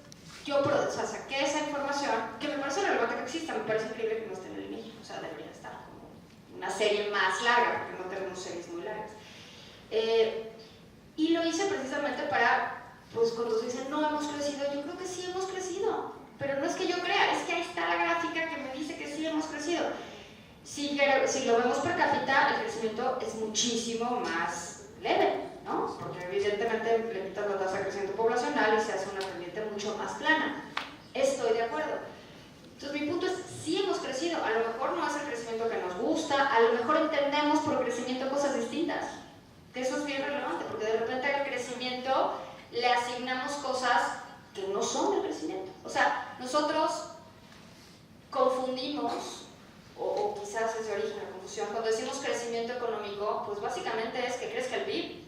yo saqué esa información que me parece relevante que exista, me parece increíble que no esté en el INEGI, o sea, debería estar como una serie más larga porque no tenemos series muy largas. Y lo hice precisamente para, pues cuando se dice no hemos crecido, yo creo que sí hemos crecido, pero no es que yo crea, es que ahí está la gráfica que me dice que sí hemos crecido. Si lo vemos per cápita, el crecimiento es muchísimo más leve, ¿no? Porque evidentemente le quitas la tasa de crecimiento poblacional y se hace una pendiente mucho más plana. Estoy de acuerdo. Entonces mi punto es, sí hemos crecido, a lo mejor no es el crecimiento que nos gusta, a lo mejor entendemos por crecimiento cosas distintas, que eso es bien relevante, porque de repente al crecimiento le asignamos cosas que no son el crecimiento. O sea, nosotros confundimos, o quizás es de origen la confusión, cuando decimos crecimiento económico, pues básicamente es que crezca el PIB.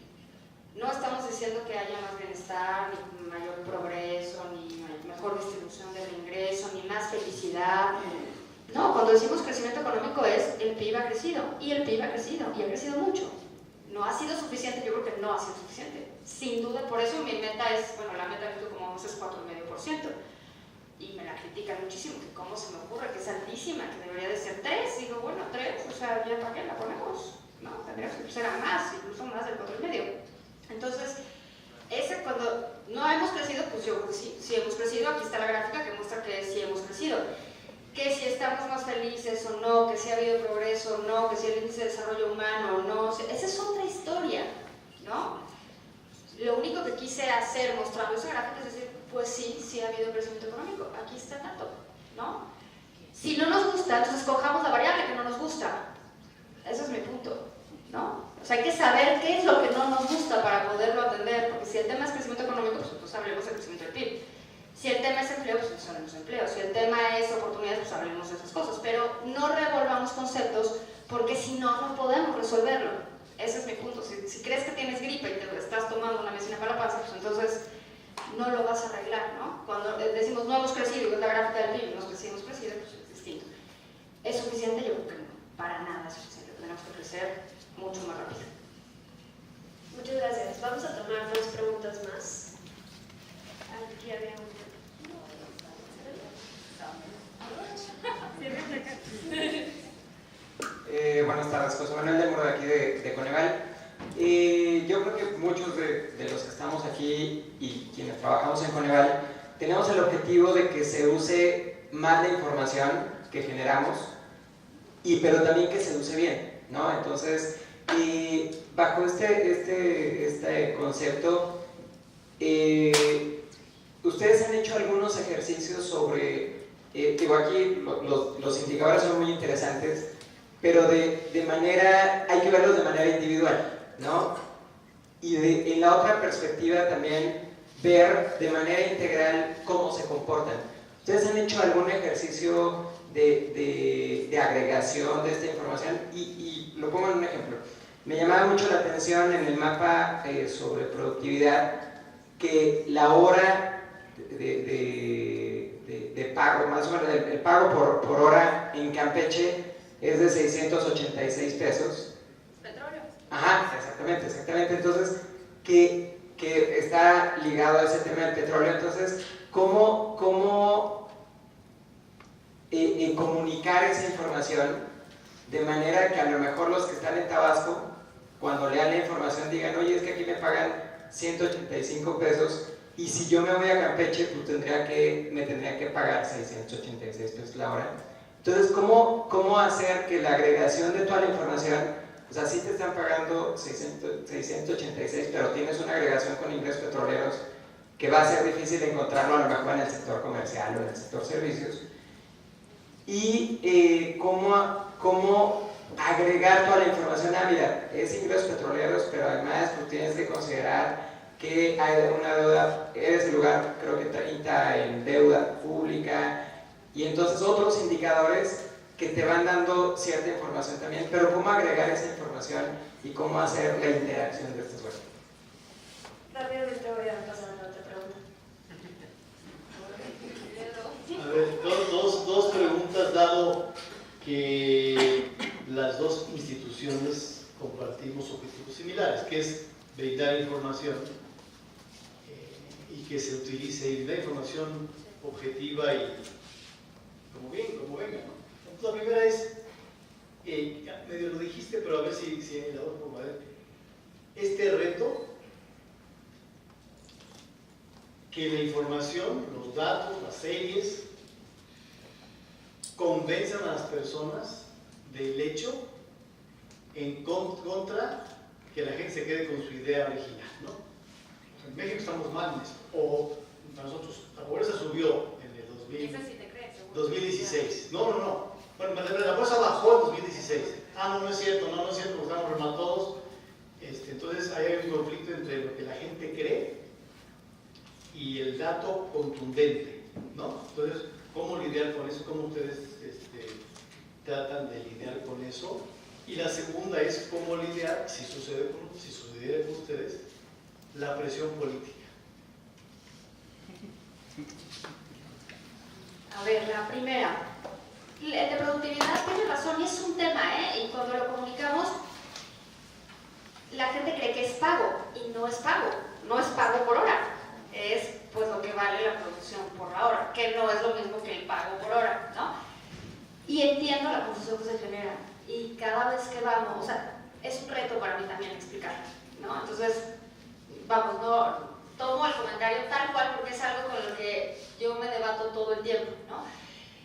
No estamos diciendo que haya más bienestar, ni mayor progreso, ni mejor distribución del ingreso, ni más felicidad. No, cuando decimos crecimiento económico es el PIB ha crecido, y el PIB ha crecido, y ha crecido mucho. No ha sido suficiente, yo creo que no ha sido suficiente. Sin duda, por eso mi meta es, bueno, la meta de como es 4,5%. Y me la critican muchísimo, que cómo se me ocurre, que es altísima, que debería de ser 3. Digo, bueno, 3, o sea, ¿ya para qué la ponemos? No, tendría que ser más, incluso más del 4,5. Entonces, cuando no hemos crecido, pues yo sí hemos crecido. Aquí está la gráfica que muestra que sí hemos crecido. Que si estamos más felices o no, que si ha habido progreso o no, que si el índice de desarrollo humano o no, esa es otra historia, ¿no? Lo único que quise hacer mostrando esa gráfica es decir, pues sí ha habido crecimiento económico, aquí está el dato, ¿no? Si no nos gusta, entonces escojamos la variable que no nos gusta. Ese es mi punto, ¿no? O sea, hay que saber qué es lo que no nos gusta para poderlo atender, porque si el tema es crecimiento económico, pues entonces hablemos de crecimiento del PIB. Si el tema es empleo, pues entonces hablemos de empleo. Si el tema es oportunidades, pues hablemos de esas cosas. Pero no revolvamos conceptos, porque si no, no podemos resolverlo. Ese es mi punto. Si crees que tienes gripe y te estás tomando una medicina para la panza, pues entonces no lo vas a arreglar, ¿no? Cuando decimos no hemos crecido, es la gráfica del PIB, no hemos crecido, pues es distinto. ¿Es suficiente? Yo creo que no, para nada es suficiente, tenemos que crecer mucho más rápido. Muchas gracias. Vamos a tomar 2 preguntas más. Aquí había una. Buenas tardes, José Manuel de Muro de aquí de Coneval. Yo creo que muchos de los que estamos aquí y quienes trabajamos en Coneval tenemos el objetivo de que se use más la información que generamos, pero también que se use bien, ¿no? Entonces, y bajo este concepto, ustedes han hecho algunos ejercicios sobre, digo, aquí los indicadores son muy interesantes, pero hay que verlos de manera individual, ¿no? Y en la otra perspectiva también ver de manera integral cómo se comportan. ¿Ustedes han hecho algún ejercicio de agregación de esta información? Y lo pongo en un ejemplo. Me llamaba mucho la atención en el mapa sobre productividad que la hora de pago, más o menos el pago por hora en Campeche es de 686 pesos. Petróleo. Ajá, exactamente. Entonces, que está ligado a ese tema del petróleo. Entonces, ¿cómo comunicar esa información de manera que a lo mejor los que están en Tabasco, cuando lean la información, digan, oye, es que aquí me pagan 185 pesos y si yo me voy a Campeche, pues me tendría que pagar 686 pesos la hora? Entonces, ¿cómo hacer que la agregación de toda la información, o sea, sí te están pagando 686, pero tienes una agregación con ingresos petroleros que va a ser difícil encontrarlo a lo mejor en el sector comercial o en el sector servicios? Y cómo agregar toda la información. Mira, es ingresos petroleros, pero además tú tienes que considerar que hay una deuda, eres el lugar, creo que 30 en deuda pública, y entonces otros indicadores que te van dando cierta información también, pero cómo agregar esa información y cómo hacer la interacción de estas webs. Rápidamente voy a pasar a la otra pregunta. A ver, dos preguntas, dado que las dos instituciones compartimos objetivos similares, que es brindar información y que se utilice la información objetiva y como venga, ¿no? Entonces, la primera es, medio lo dijiste, pero a ver si la otra forma, este reto, que la información, los datos, las series, convenzan a las personas del hecho en contra que la gente se quede con su idea original, ¿no? En México estamos mal en eso, o para nosotros la pobreza subió en el 2016. No. Bueno, la pobreza bajó en 2016. No es cierto, porque estamos re mal todos. Entonces hay un conflicto entre lo que la gente cree y el dato contundente, ¿no? Entonces, ¿cómo lidiar con eso? ¿Cómo ustedes tratan de lidiar con eso? Y la segunda es cómo lidiar, si sucediera con ustedes, la presión política. A ver, la primera, el de productividad tiene razón y es un tema, y cuando lo comunicamos, la gente cree que es pago y no es pago por hora, es pues lo que vale la producción por la hora, que no es lo mismo que el pago por hora, ¿no? Y entiendo la confusión que se genera y cada vez que vamos, o sea, es un reto para mí también explicarlo, ¿no? Entonces, vamos, no tomo el comentario tal cual porque es algo con lo que yo me debato todo el tiempo, ¿no?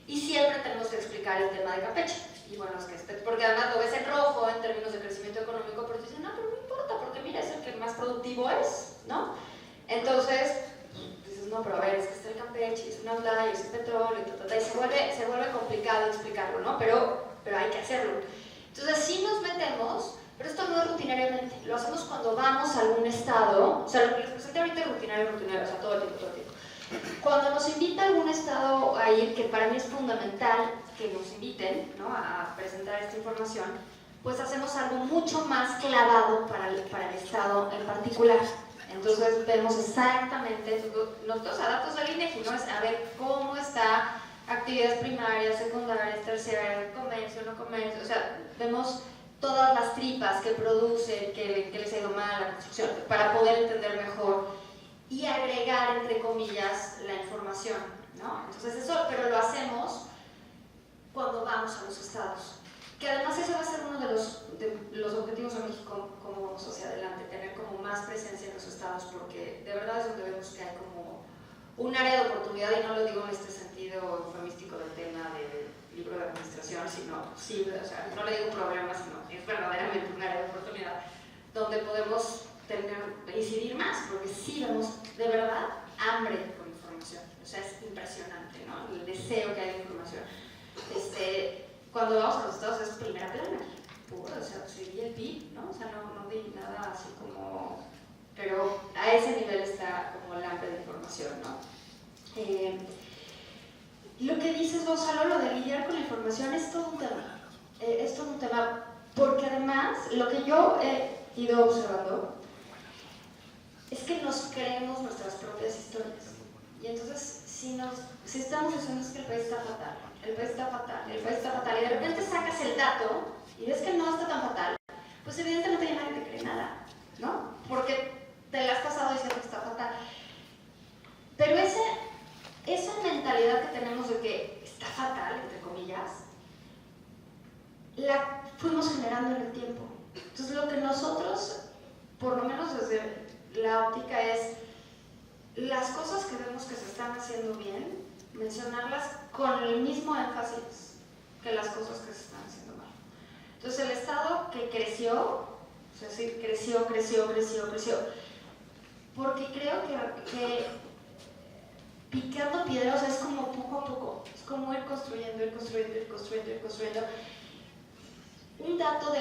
Y siempre tenemos que explicar el tema de Campeche. Y bueno, es que porque además lo ves en rojo en términos de crecimiento económico, pero dicen, no, pero no importa, porque mira, es el que más productivo es, ¿no? Entonces, dices, no, pero a ver, es que está el Campeche, es un outlier, es petróleo, y se vuelve complicado explicarlo, ¿no? Pero hay que hacerlo. Entonces, sí nos metemos, pero esto no es rutinariamente, lo hacemos cuando vamos a algún estado, o sea, lo que les presenté ahorita es rutinario, o sea, todo el tiempo. Cuando nos invita algún estado a ir, que para mí es fundamental que nos inviten, ¿no?, a presentar esta información, pues hacemos algo mucho más clavado para el estado en particular. Entonces vemos exactamente, nosotros a datos del INEGI, ¿no?, es a ver cómo está actividades primarias, secundarias, terciarias, comercio, no comercio, o sea, vemos todas las tripas que producen, que les ha ido mal a la construcción, para poder entender mejor y agregar, entre comillas, la información, ¿no? Entonces eso, pero lo hacemos cuando vamos a los estados, que además ese va a ser uno de los objetivos de México como vamos hacia adelante, tener como más presencia en los estados, porque de verdad es donde vemos que hay como un área de oportunidad comunidad, y no lo digo en este sentido eufemístico del tema del libro de administración, sino, sí, o sea, no le digo problema, sino es verdaderamente un área de oportunidad donde podemos incidir más, porque sí vemos de verdad hambre por información, o sea, es impresionante, ¿no? El deseo que hay de información. Cuando vamos a los estados es primera plana, o sea, seguí el PIB, ¿no? O sea, no di nada así como... Pero a ese nivel está como el hambre de información, ¿no? Lo que dices, Gonzalo, lo de lidiar con la información es todo un tema. Es todo un tema, porque además lo que yo he ido observando es que nos creemos nuestras propias historias. Y entonces, si estamos diciendo es que el país está fatal, el país está fatal, el país está fatal, y de repente sacas el dato y ves que no está tan fatal, pues evidentemente ya nadie te cree nada, ¿no? Porque te la has pasado diciendo que está fatal. Pero esa mentalidad que tenemos de que está fatal, entre comillas, la fuimos generando en el tiempo. Entonces lo que nosotros, por lo menos desde la óptica, es las cosas que vemos que se están haciendo bien, mencionarlas con el mismo énfasis que las cosas que se están haciendo mal. Entonces el Estado que creció, o sea, sí, creció, porque creo que picando piedras, o sea, es como poco a poco, es como ir construyendo. Un dato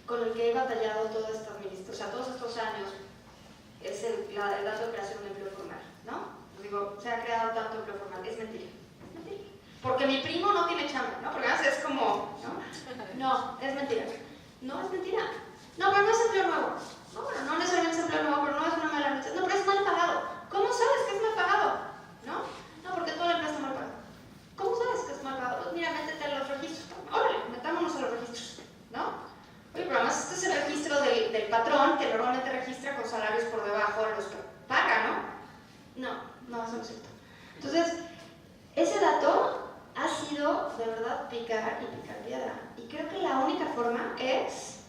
con el que he batallado toda esta administración, o sea, todos estos años, es el dato de creación de empleo formal, ¿no? Digo, se ha creado tanto empleo formal, es mentira. Porque mi primo no tiene chamba, ¿no? Porque además es como, no, es mentira. No, es mentira. No, pero no es empleo nuevo. No, bueno, no necesariamente es empleo nuevo, pero no es una mala noticia. No, pero es mal pagado. ¿Cómo sabes que es mal pagado? No, porque todo el empleo está mal pagado. ¿Cómo sabes que es mal pagado? Pues mira, métete a los registros. Órale, metámonos a los registros, ¿no? Oye, pero además este es el registro del patrón, que normalmente registra con salarios por debajo de los que paga, ¿no? No, eso no es cierto. Entonces, ese dato ha sido, de verdad, picar piedra. Y creo que la única forma es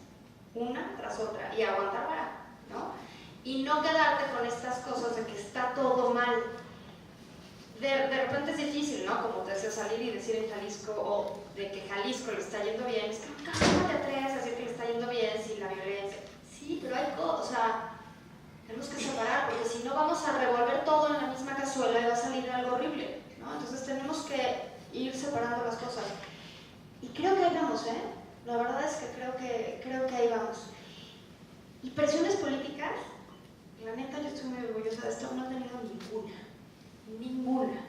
una tras otra y aguantar vara, ¿no? Y no quedarte con estas cosas de que está todo mal. De repente es difícil, ¿no? Como te decía, salir y decir en Jalisco, o de que Jalisco le está yendo bien, es que ¿cómo te atreves a decir que le está yendo bien sin la violencia? Sí, pero hay cosas, o sea, tenemos que separar, porque si no vamos a revolver todo en la misma cazuela y va a salir algo horrible, ¿no? Entonces tenemos que ir separando las cosas. Y creo que ahí vamos, ¿eh? La verdad es que creo que ahí vamos. Y presiones políticas, la neta yo estoy muy orgullosa de esto, no he tenido ninguna.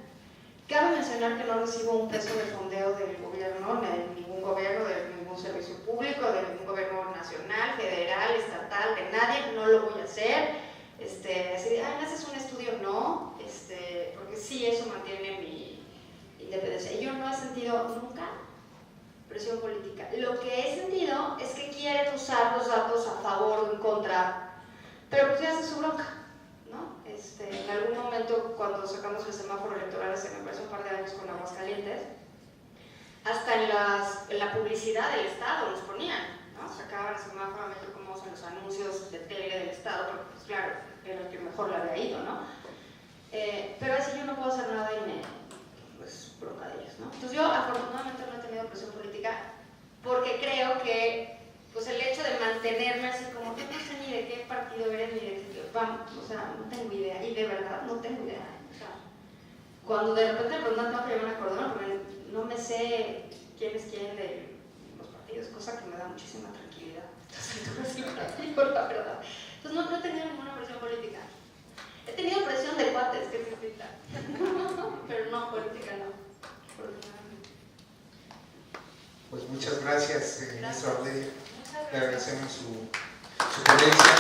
Cabe mencionar que no recibo un peso de fondeo del gobierno, de ningún gobierno, de ningún servicio público, de ningún gobierno nacional, federal, estatal, de nadie, no lo voy a hacer. Así de, ¿me haces un estudio? No, porque sí, eso mantiene mi independencia. Y yo no he sentido nunca presión política. Lo que he sentido es que quieren usar los datos a favor o en contra, pero pues ya hace su bronca, ¿no? En algún momento, cuando sacamos el semáforo electoral, hace me parece un par de años con Aguascalientes, hasta en la publicidad del Estado nos ponían, ¿no? Sacaban el semáforo, me acuerdo cómo en los anuncios de tele del Estado, porque pues claro, era el que mejor le había ido, ¿no? Pero así yo no puedo hacer nada y pues bronca de ellos, ¿no? Entonces yo afortunadamente no he tenido presión política, porque creo que pues el hecho de mantenerme así como que no sé ni de qué partido eres ni de qué, vamos, o sea, no tengo idea, y de verdad no tengo idea, o sea, cuando de repente me preguntan tengo que llevar un acordeón, porque no me sé quién es quién de los partidos, cosa que me da muchísima tranquilidad. Entonces, la verdad. Entonces no he tenido ninguna presión política. He tenido presión de cuates, que es distinta. Pero no, política no. Pues muchas gracias, ministro Ardelia. Le agradecemos su ponencia.